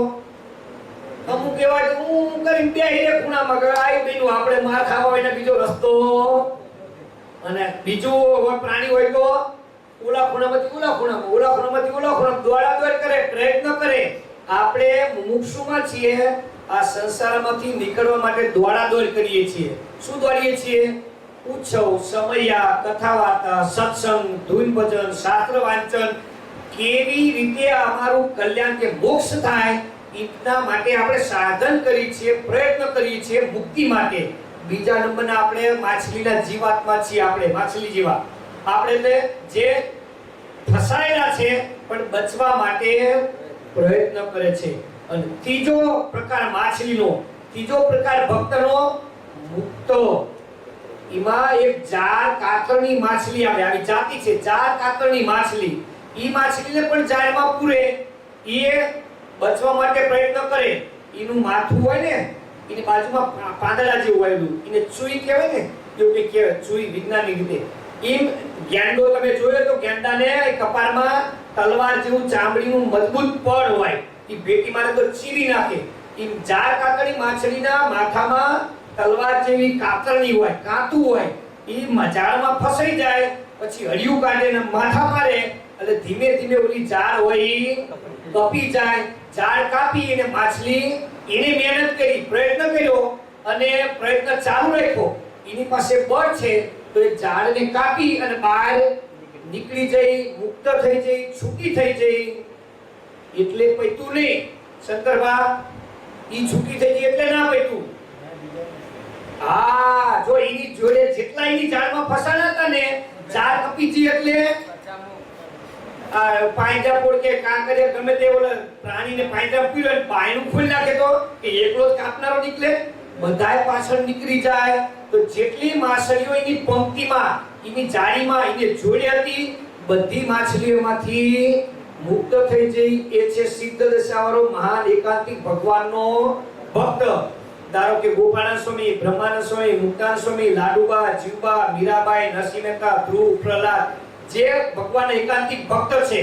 અમુક એવા હું કરીને બેહી રે ખૂણામાં કે આઈ બેનું આપણે માર ખાવા હોય ને બીજો રસ્તો. અને બીજું પ્રાણી હોય તો ઓલા ખૂણામાંથી ઓલા ખૂણામાં દોડાદોડ કરે, પ્રયત્ન કરે. આપણે મુમુક્ષુમાં છીએ, આ સંસારમાંથી નીકળવા માટે દોડાદોડ કરીએ છીએ. શું દોડીએ છીએ? ઉત્સવ, સમયા, કથા વાર્તા, સત્સંગ, ધૂન ભજન, શાસ્ત્ર વાંચન, કેવી રીતે અમારું કલ્યાણ કે મોક્ષ થાય એટલા માટે આપણે સાધન કરીએ છીએ, પ્રયત્ન કરીએ છીએ મુક્તિ માટે. બીજા નંબરના આપણે માછલીના જીવાત્મા છીએ, આપણે માછલી જેવા. આપણે એટલે જે ફસાયેલા છે પણ બચવા માટે પ્રયત્ન કરે છે. અને ત્રીજો પ્રકાર માછલીનો, ત્રીજો પ્રકાર ભક્તનો મુક્ત. એમાં એક જાર કાતરની માછલી આવે, આવી જાતિ છે જાર કાતરની માછલી. ઈ માછલીને પણ જાળમાં પૂરે, એ બચવા માટે પ્રયત્ન કરે. એનું માથું હોય ને એની બાજુમાં પાંદડા જેવું આવેલું, એને ચૂઈ કહેવાય ને, એવું કે કહેવાય ચૂઈ વિજ્ઞાનની રીતે. એમ ગેંડો તમે જોયો તો ગેંડાને કપાળમાં તલવાર જેવું ચામડીનું મજબૂત પડ હોય, એ ભેટી મારે તો ચીરી નાખે. એમ જાર કાતરની માછલીના માથામાં તલવાર જેવી કાતરની હોય, કાંતું હોય. એ ઝાડમાં ફસાઈ જાય પછી હળિયું કાઢે ને માથા મારે એટલે ધીમે ધીમે ઓલી ઝાડ હોય ઈ કપી જાય. ઝાડ કાપી અને માછલી એને મહેનત કરી, પ્રયત્ન કર્યો અને પ્રયત્ન ચાલુ રાખ્યો. એની પાસે બળ છે તો એ ઝાડને કાપી અને બહાર નીકળી જઈ, મુક્ત થઈ જઈ, છૂટી થઈ જઈ. એટલે પૈતું નહીં શંકરભા, ઈ છૂટી થઈ ગઈ એટલે ના પૈતું. હા, જો એની જોડે જેટલા એની ઝાડમાં ફસાણા હતા ને, ઝાડ કપી ગઈ એટલે પાંજરા પોડ કે કાંકરિયા ગમે તે ઓલા પ્રાણીને પાંજરા પૂર્યો અને પાયનું ખોલી નાખે તો કે એકલો જ કાપનારો નીકળે, બધાય પાછળ નીકળી જાય. તો જેટલી માછલીઓ એની પંક્તિમાં, એની જાળીમાં એને જોડે હતી, બધી માછલીઓમાંથી મુક્ત થઈ જઈ. એ છે સિદ્ધ દશાવાળો મહાન એકાંતિક ભગવાનનો ભક્ત. ધારો કે ગોપાળાનંદ સ્વામી, બ્રહ્માનંદ સ્વામી, મુક્તાનંદ સ્વામી, લાડુબા, જીવબા, મીરાબાઈ, નરસિંહ મહેતા, ધ્રુવ, પ્રહલાદ, જે ભગવાન એકાંતિક ભક્ત છે.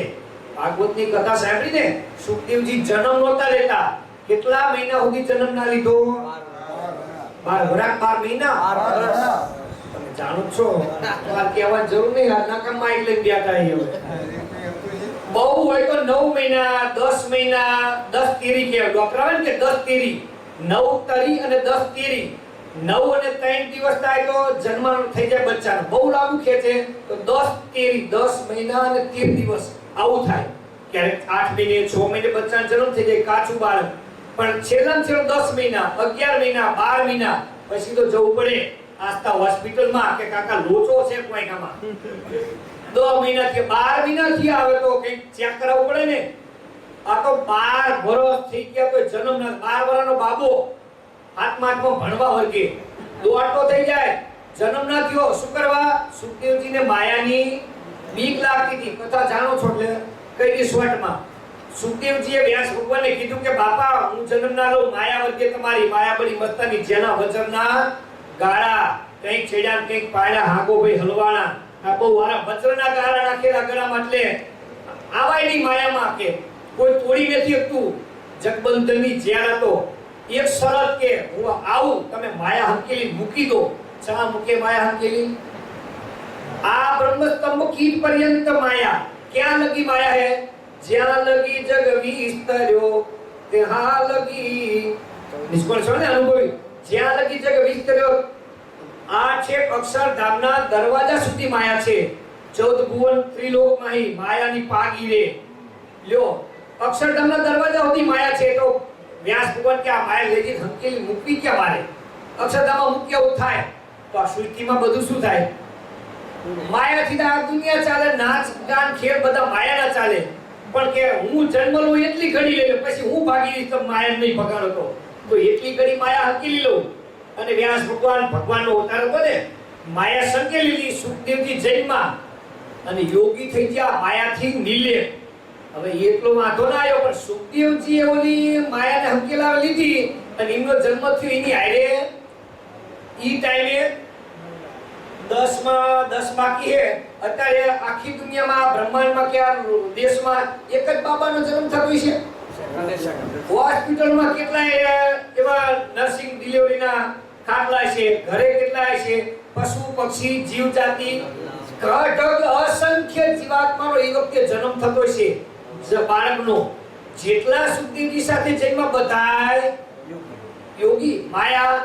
ભાગવતની કથા સાંભળીને સુખદેવજી જન્મ નહોતા લેતા. કેટલા મહિના સુધી જન્મ ના લીધો? 12 વરાક, 12 મહિના. તમે જાણો છો, તમારે કહેવાની જરૂર નહીં. આ નકામમાં એટલે બેઠા અહીં હવે. બહુ હોય તો 9 મહિના, 10 મહિના, 10 તેરી કહેવાય. ડોક્ટર આવે ને કે 10 તેરી, 9 તરી અને 10 તેરી. 9 અને 3 દિવસ થાય તો જન્મ થઈ જાય બચ્ચાનો. બહુ લાંબુ ખેંચે તો 10 તેરી, 10 મહિના અને 13 દિવસ આવું થાય. ક્યારેક 8 મહિને, 6 મહિને બચ્ચાનો જન્મ થઈ જાય, કાચું બાળક. પણ છેલ્લામાં છેલ્લો 10 મહિના, 11 મહિના, 12 મહિના પછી તો જવું પડે આસ્તા હોસ્પિટલમાં કે કાકા લોચો છે કોઈ કામાં. 10 મહિના થી 12 મહિના થી આવે તો કંઈક ચેક કરાવવું પડે ને. આ તો 12 વર્ષ થઈ ગયા તો જન્મ ના, 12 વર્ષનો બાબો હાથમાં ભણવા વર્ગે દોડતો થઈ જાય, જન્મ ના થયો. શું કરવા? સુખદેવજીને માયાની બીક લાગતી હતી. કથા જાણો છો એટલે કઈ દી શોર્ટમાં. સુખદેવજીએ વ્યાસ ભગવાનને કીધું કે બાપા, હું જન્મ ના લઉં, માયા વર્ગે તમારી માયા બડી મસ્તાની, જેના વચરના ગાળા, કંઈક છેડ્યા કંઈક પાડ્યા, હાગો ભાઈ હલવાણા. આ બહુ વારા વચરના ગાળા નાખેલા ગળામાં, એટલે આવાય નહીં માયામાં કે કોઈ તોડી નથી શકતું. જગબંધનની જેલ હતો. એક શરત કે હું આવું, તમે માયા હંકેલી મૂકી દો. ચા મૂકે માયા હંકેલી? આ બ્રહ્મસ્તંભ કીટ પર્યંત માયા. ક્યાં લગી માયા હે? જ્યાં લગી જગ વિસ્તર્યો ત્યાં લગી નિષ્ફળ છો ને અનુભવી. જ્યાં લગી જગ વિસ્તર્યો, આ છે અક્ષરધામના દરવાજા સુધી માયા છે. 14 ભુવન ત્રિલોકમાં માયાની પાગી રે. લ્યો, અક્ષરધામના દરવાજા સુધી માયા છે. તો વ્યાસ ભગવાન કે આ માયા લઈ જઈ હંકેલી મૂકવી ક્યાં મારે? અક્ષરધામમાં મૂક્યા એવું થાય તો આ સૃષ્ટિમાં બધું શું થાય? માયાથી આ દુનિયા ચાલે, નાચ ગાન ખેલ બધા માયાના ચાલે. પણ કે હું જન્મ લઉં એટલી ઘડી લઈ લઉં, પછી હું ભાગી જઈશ તો માયા નહીં ભગાડો તો એટલી ઘડી માયા હંકેલી લઉં. અને વ્યાસ ભગવાન, ભગવાનનો અવતાર હતો ને, માયા સંકેલી લીધી. સુખદેવજી જન્મા અને યોગી થઈ ગયા, માયાથી નિર્લેપ. હવે એટલો વાંધો ના આવ્યો, પણ સુખદેવજી ઓલી માયાને હંકેલાવી લીધી અને એમનો જન્મ થયો. એની હારે ઈ ટાઈમે 10 બાકી હે. અત્યારે આખી દુનિયામાં, બ્રહ્માંડમાં કે આ દેશમાં એક જ બાબાનો જન્મ થતો છે. હોસ્પિટલમાં કેટલા એવા નર્સિંગ ડિલિવરીના ખાટલા છે, ઘરે કેટલા છે, પશુ પક્ષી જીવ જાતિ ઘટક અસંખ્ય જીવાત્માનો એ વખતે જન્મ થતો છે. બાળકનો જેટલા સુખદેવજી સાથે જન્મ બધાય યોગી. માયા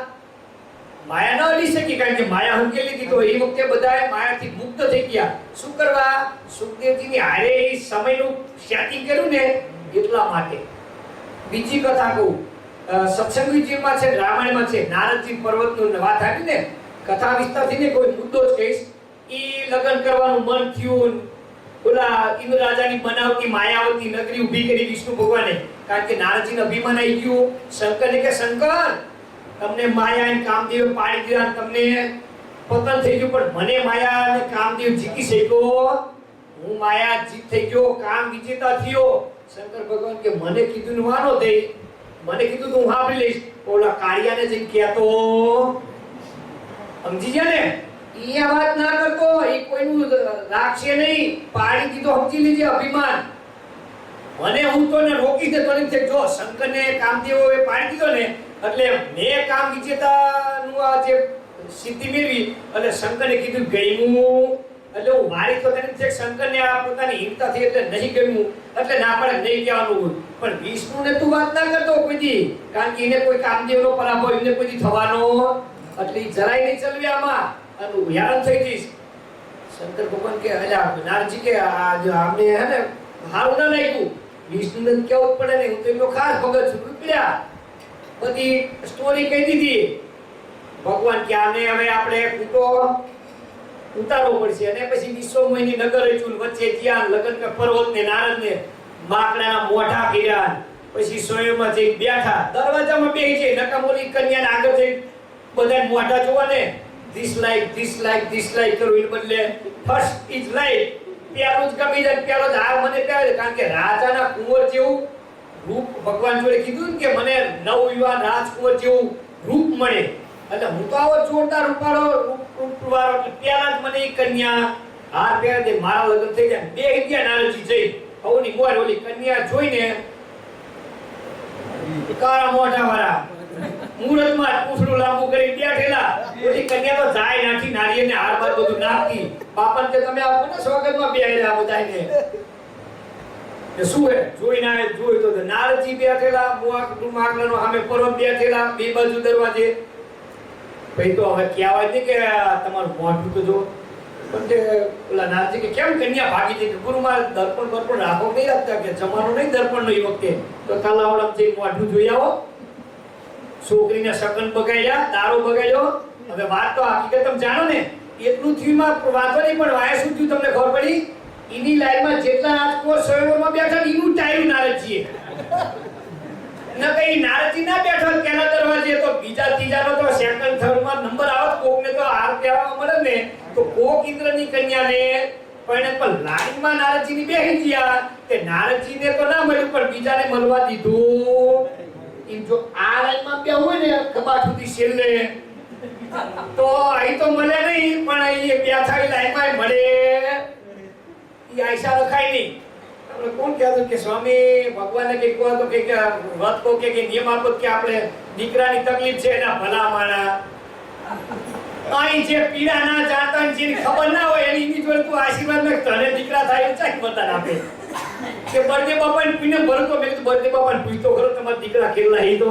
માયા ન અડી શકી, કારણ કે માયા હંકેલી હતી. તો એ વખતે બધાએ માયાથી મુક્ત થઈ ગયા. શું કરવા? સુખદેવજીની હારે એ સમયનું સેટિંગ કર્યું ને એટલા માટે. બીજી કથા કહું, સત્સંગીજીમાં છે, રામાયણમાં છે, નારદજી પર્વતનું વાત આવી ને, કથા વિસ્તારથી ને કોઈ મુદ્દો જ કહીશ. ઈ લગ્ન કરવાનું મન થયું, ઓલા ઇન્દ્ર રાજાની બનાવતી માયાવતી નગરી ઊભી કરી વિષ્ણુ ભગવાને, કારણ કે નારદજીને અભિમાન આવી ગયું. શંકરને કે શંકર, તમને માયા અને કામદેવ પાડી દીધા, તમને પતન થઈ ગયું, પણ મને માયા અને કામદેવ જીતી શક્યો. હું માયા જીત થઈ ગયો, કામ વિજેતા થયો. શંકર ભગવાન કે મને કીધું વાનો થઈ, મને કીધું તું સાંભળી લઈશ. ઓલા કાળિયાને જઈને કહેતો, સમજી ગયા ને? ઈ આ વાત ના કરતો, ઈ કોઈનું રાખશે નહીં. પાડી દીધો, સમજી લેજે અભિમાન. મને હું તો ને રોકી દે તો એમ છે, જો શંકરને કામદેવોએ પાડી દીધો ને, એટલે મેં કામ વિજેતાનું આ જે સિદ્ધિ મેળવી, એટલે શંકરને કીધું ગયું, એટલે હું મારી તો તેને છે શંકરને આ પોતાની હિંમતા થઈ એટલે નહીં ગયું, એટલે ના પડે નહીં કહેવાનું હોય. પણ વિષ્ણુને તું વાત ના કરતો કોઈ દી, કારણ કે એને કોઈ કામદેવનો પરાભવ એને કોઈ દી થવાનો, એટલે જરાય નહીં ચલવી આમાં, અને હેરાન થઈ જઈશ. શંકર ભગવાન કે અલ્યા નારજી કે આ જો આમને હે ને હારું ના લાગ્યું, વિષ્ણુને કેવું પડે ને, હું તો એમનો ખાસ ભગત છું. રૂપિયા બધી સ્ટોરી કહી દીધી. ભગવાન કે આને હવે આપણે કૂટો ઉતારવો પડશે, અને પછી વિશ્વમયની નગર રચ્યું, વચ્ચે ત્યાં લગન કે પર્વત ને નારદ ને માકડાના મોઢા કર્યા, પછી સોયમાં જઈ બેઠા, દરવાજામાં બેહી છે, નકામોલી કન્યાને આગળ જઈ બધા મોઢા જોવા ને, ધીસ લાઈક કરું, એ બદલે ફર્સ્ટ ઇઝ લાઈક, પેલું જ ગમી જાય, પેલો જ હાર મને કહે, કારણ કે રાજાના કુંવર જેવું રૂપ ભગવાન જોડે કીધું ને કે મને નવયુવાન રાજકુંવર જેવું રૂપ મળે, એટલે હું તો આવો જોરદાર રૂપાળો રૂપવાળો, એટલે પેલા જ મને એ કન્યા હાર પહેરે દે, મારા લગ્ન થઈ જાય. બે ગયા નારદજી જઈ, હવની મોર ઓલી કન્યા જોઈને કાળા મોઢા વાળા મુહૂર્તમાં પૂછડું લાંબુ કરી બેઠેલા, ઓલી કન્યા તો જાય નાખી નાળિયેરને હાર બાર બધું નાખતી. બાપાને કે તમે આવો ને સ્વાગતમાં બેહ્યા બધાને, કે શું હે જોઈને આવે, જોઈ તો નારદજી બેઠેલા, માગલાનો સામે પર્વત બેઠેલા, બે બાજુ દરવાજે. ભાઈ તો હવે કહેવાય નહીં કે તમારું મોઢું તો જો, પણ તે ઓલા નારજી કે કેમ કન્યા ભાગી છે, કે ગુરુ મારે દર્પણ રાખો નહીં રાખતા, કે જમાનો નહીં દર્પણનો એ વખતે, તો તલાવડમ જઈ મોઢું જોઈ આવો. છોકરીને સગન બગાડ્યા, દારૂ બગાડ્યો. હવે વાત તો હકીકત તમે જાણો ને, એટલું થીમાં વાંધો નહીં, પણ વાયા શું થયું તમને ખબર પડી? ઈની લાઈનમાં જેટલા રાજકુંવર સ્વયંવરમાં બેઠા ઈનું ટાળ્યું નારદજીએ. ન કઈ નારદજી ના બેઠા પહેલા દરવાજે, તો બીજા ત્રીજાનો તો સેકન્ડ થર્ડમાં નંબર આવત, કોકને તો હાર કહેવા મળે ને, તો કોક ઇન્દ્રની કન્યાને પણ લાઈનમાં નારદજીની બેહી ગયા, તે નારદજીને તો ના મળ્યું, પણ બીજાને મળવા દીધું. જો આ લાઈનમાં બે હોય ને કબાટુથી છેલ્લે, તો અહીં તો મળે નહીં, પણ અહીં બેઠા લાઈનમાં મળે, એ આયશા રખાય નહીં. આપણે કોણ કહેતું કે સ્વામી ભગવાનને કઈ કહો તો કે વ્રત કહો કે નિયમ આપો કે આપણે દીકરાની તકલીફ છે એના ભલા માણા, અહીં જે પીડા ના જાણતા જેની ખબર ના હોય એની જોડે તું આશીર્વાદ ને તને દીકરા થાય ચાક બતાન આપે કે બર્થડે બાપાને પૂછને ભરો તો મેં કીધું બર્થડે બાપાને પૂછતો ખરો તમારા દીકરા કેલા હી તો.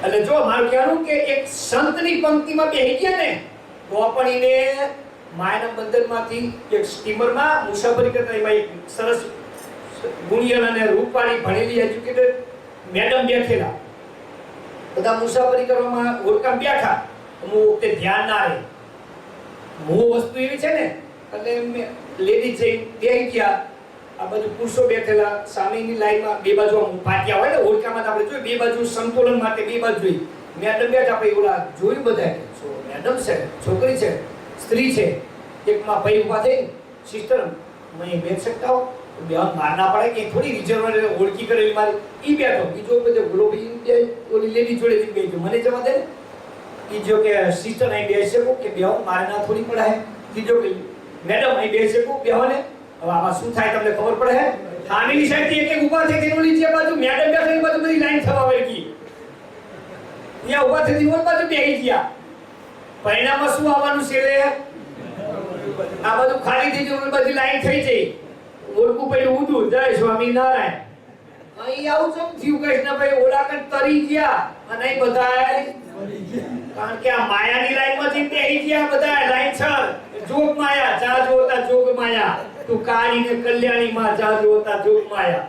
એટલે જો મારું કહેવાનું કે એક સંતની પંક્તિમાં બેહી ગયા ને, તો પણ એને માયાના બંધનમાંથી એક સ્ટીમરમાં મુસાફરી કરતા, એમાં એક સરસ ગુણિયલ અને રૂપવાળી ભણેલી એજ્યુકેટેડ મેડમ બેઠેલા, બધા મુસાફરી કરવામાં ઓળખામ બેઠા. હું તે ધ્યાન ના રહે, મોહ વસ્તુ એવી છે ને, એટલે લેડીઝ જઈ બેહી ગયા, આ બાજુ પુરુષો બેઠેલા, સામેની લાઈનમાં બે બાજુ પાટિયા હોય ને ઓળખામાં આપણે જોઈ, બે બાજુ સંતુલન માટે બે બાજુ જોઈ. મેડમ બેઠા, આપણે ઓલા જોયું બધા, મેડમ છે, છોકરી છે, સ્ત્રી છે. એકમાં ભાઈ ઉભા થઈ, સિસ્ટર મેં બેઠ શકતા હો, બે માર ના પડે કે થોડી રિઝર્વ ઓળખી કરેલી મારી, ઈ બેઠો. બીજો બધો ગુલો ભાઈ ઓલી લેડી જોડે બેઠો, મને જવા દે ને. ત્રીજો કે સિસ્ટર અહીં બેસી શકો કે બેહો, મારે ના થોડી પડે. ત્રીજો કે મેડમ અહીં બેસી શકો બેહો ને. હવે આમાં શું થાય તમને ખબર પડે? સામેની સાઈડથી એક ઊભા થઈ ઓલી જે બાજુ મેડમ બેઠા એ બાજુ બધી લાઈન થવા વળગી, ત્યાં ઊભા થઈ ઓલી બાજુ બેસી ગયા. પરિણામમાં શું આવવાનું છે? આ બધું ખાલી થઈ ગયું, બધી લાઈન થઈ જઈ, ઓળખું પડ્યું ઊંધું, જય સ્વામિનારાયણ. અહીં આવું ચમ થયું કૃષ્ણભાઈ? ઓલા કણ તરી ગયા અને અહીં બધાય કારણ કે આ માયાની લાઈનમાં થી બેહી ગયા બધાય લાઈન જોગ માયા જા જોતા જોગ માયા તું કાળીને કલ્યાણી માં જા જોતા જોગ માયા.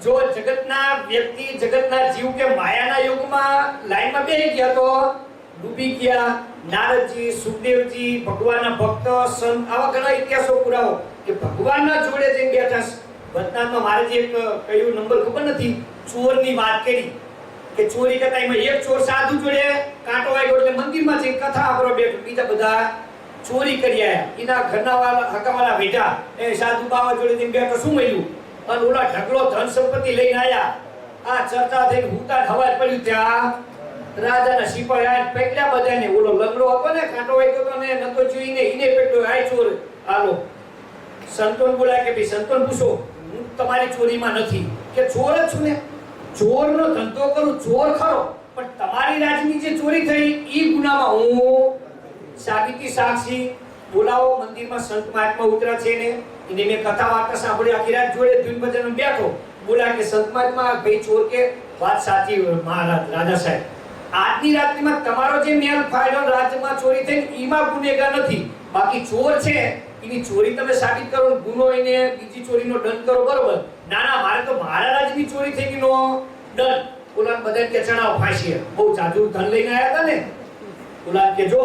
જો જગતના વ્યક્તિ જગતના જીવ કે માયાના યુગમાં લાઈનમાં બેહી ગયા તો ડૂબી ગયા. નારદજી, સુખદેવજી, ભગવાનના ભક્ત, સંત આવા ઘણા ઇતિહાસો પુરાવો કે ભગવાનના જોડે જઈને બેઠા. વતનામાં મારે જે એક કયું નંબર ખબર નથી, ચોરની વાત કરી કે ચોરી કરતા એમાં એક ચોર સાધુ જોડે કાંટો વાગ્યો એટલે મંદિરમાં જઈને કથા આપરો બેઠો, બીજા બધા ચોરી કરી આયા. એના ઘરના વાળા હકાવાળા બેઠા એ સાધુ બાવા જોડે જઈને બેઠો, શું મળ્યું? અને ઓલા ઢગલો ધન સંપત્તિ લઈને આયા. આ ચર્ચા થઈને હુતા હવાજ પડ્યું ત્યાં રાજાના સિપાહી આયા પેટલા બધાને. ઓલો લંગડો હતો ને કાંટો વાગ્યો તો ને નતો જોઈને ઈને પેટલો આય ચોર આલો. સંતોન બોલાય કે ભાઈ સંતોન પૂછો, હું તમારી ચોરીમાં નથી કે ચોર જ છું ને, ચોરનો ધંધો કરું, ચોર ખરો, પણ તમારી રાજની જે ચોરી થઈ ઈ ગુનામાં હું સાબિતી સાક્ષી બોલાવો. મંદિરમાં સંત મહાત્મા ઉતરા છે ને એને મેં કથા વાર્તા સાંભળી, આખી રાત જોડે ધૂન ભજનમાં બેઠો. બોલા કે સંત મહાત્મા ભાઈ ચોર કે વાત સાચી મહારાજ રાજા સાહેબ, આજની રાત્રિમાં તમારો જે મેલ ફાયદો રાજ્યમાં ચોરી થઈ ઈમાં ગુનેગાર નથી, બાકી ચોર છે એની ચોરી તમે સાબિત કરો, ગુનો એને બીજી ચોરીનો દંડ કરો, બરોબર? ના ના, મારે તો મારા રાજની ચોરી થઈ ગઈનો દંડ. ઓલા બધા કે ચડાવ ફાંસી. બહુ જાદુ ધન લઈને આયા હતા ને. ઓલા કે જો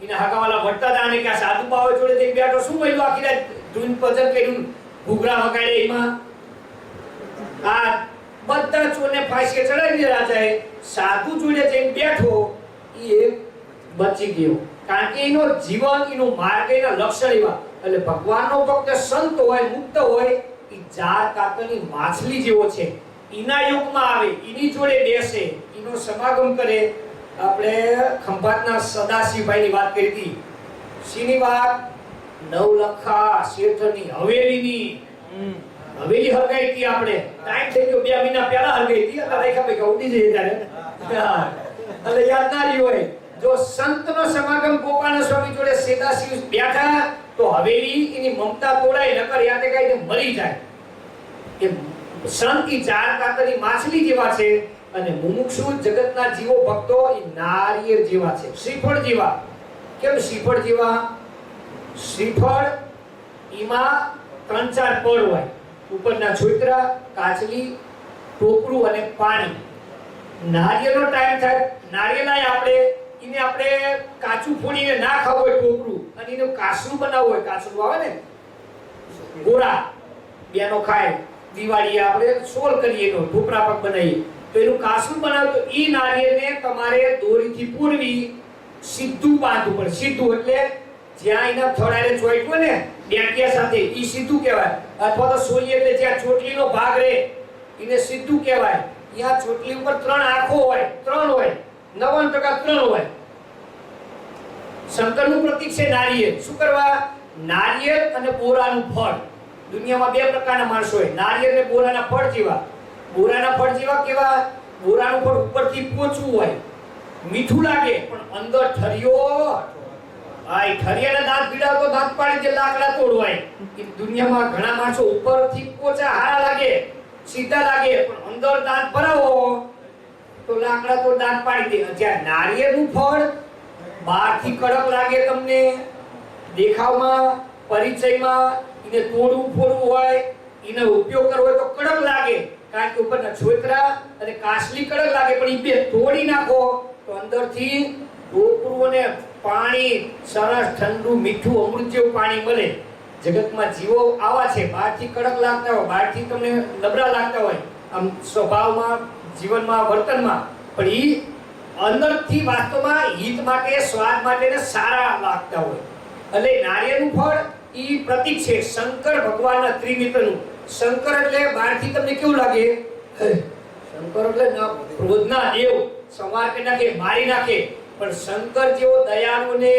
એના હકાવાલા વટતા હતા અને કે આ સાધુ બાવા જોડે જઈને બેઠો, શું મળ્યું? આખી રાત ધૂન ભજન કર્યું, ઘૂઘરા વગાડે, એમાં આ બધા ચોરને ફાંસી ચડાવી દીધા રાજાએ. સાધુ જોડે જઈને બેઠો એ બચી ગયો, કારણ કે એનો જીવન, એનો માર્ગ, એના લક્ષણ એવા. એટલે ભગવાનનો ભક્ત સંત હોય, મુક્ત હોય, એ જાર કાતરની માછલી જેવો છે. એના યુગમાં આવે, એની જોડે બેસે, એનો સમાગમ કરે. આપણે ખંભાતના સદાશિવભાઈની વાત કરી હતી. શીની વાત? નવલખા શેઠની હવેલીની હવેલી હરગાઈ હતી. આપણે ટાઈમ થઈ ગયો, 2 મહિના પહેલા હરગાઈ હતી. અત્યારે રેખા ભાઈ ઉડી જઈએ ત્યારે એટલે યાદ ના રહ્યું હોય. જો સંતનો સમાગમ ગોપાલ સ્વામી જોડે સદાશિવ બેઠા તો હવેલી એની મમતા તોડાય, નકર યાતે કાઈ મરી જાય. કે સંત ઈ ચાર કાતરની માછલી જેવા છે અને મુમુક્ષુ જગતના જીવો ભક્તો એ નારિયેળ જેવા છે, શ્રીફળ જેવા. કેમ શ્રીફળ જેવા? શ્રીફળ ઈમાં 3-4 પડ હોય, ઉપરના છોતરા, કાચલી, ટોપરું અને પાણી. નારિયેળનો ટાઈમ થાય, નારિયેળાય આપણે કાચું ફોડીને ના ખાવું હોય ટોપરું, અને એનું કાસરું બનાવવું હોય, કાસરું આવે ને ગોળા બેનો ખાય, દિવાળી આપણે સોલ કરીએ એનો ઢોપરા પાક બનાવીએ તો એનું કાસરું બનાવે. તો ઈ નારિયેળને તમારે દોરીથી પૂરવી, સીધું બાંધવું પડે. સીધું એટલે જ્યાં એના થડારે ચોઈટું ને ડેટિયા સાથે ઈ સીધું કહેવાય, અથવા તો સોલી એટલે જ્યાં ચોટલીનો ભાગ રહે એને સીધું કહેવાય. ત્યાં ચોટલી ઉપર 3 આંખો હોય, 3 હોય, 99% 3 હોય. શંકરનું પ્રતીક છે નારિયેળ. શું કરવા? નારિયેળ અને બોરાનું ફળ. દુનિયામાં 2 પ્રકારના માણસો હોય, નારિયેળ અને બોરાના ફળ જેવા. બોરાના ફળ જેવા કેવા? બોરાનું ફળ ઉપરથી પોચું હોય, મીઠું લાગે, પણ અંદર ઠરિયો. આ ઠરિયાના દાંત પીડાવ તો દાંત પાડી દે, લાકડા તોડવાય. એ દુનિયામાં ઘણા માણસો ઉપરથી પોચા હારા લાગે, સીધા લાગે, પણ અંદર દાંત ભરાવો તો લાકડા તો દાંત પાડી દે. જ્યાં નારિયેળનું ફળ બહારથી કડક લાગે, તમને દેખાવમાં, પરિચયમાં એને તોડવું ફોડવું હોય, એને ઉપયોગ કરવો હોય તો કડક લાગે, કારણ કે ઉપરના છોતરા અને કાસલી કડક લાગે, પણ એ બે તોડી નાખો તો અંદરથી ટોપરું અને પાણી, સરસ ઠંડુ મીઠું અમૃત જેવું પાણી મળે. જગતમાં જીવો આવા છે, બહારથી કડક લાગતા હોય, બહારથી તમને નબળા લાગતા હોય આમ સ્વભાવમાં, જીવનમાં, વર્તનમાં, પણ ઈ અંદરથી વાસ્તવમાં હિત માટે, સ્વાદ માટે ને સારા લાગતા હોય. એટલે નારિયેળનું ફળ ઈ પ્રતીક છે શંકર ભગવાનના ત્રિનેત્રનું. શંકર એટલે બહારથી તમને કેવું લાગે? શંકર એટલે ક્રોધના દેવ, સંહાર કરી નાખે, મારી નાખે. પણ શંકર જેવો દયાળુ ને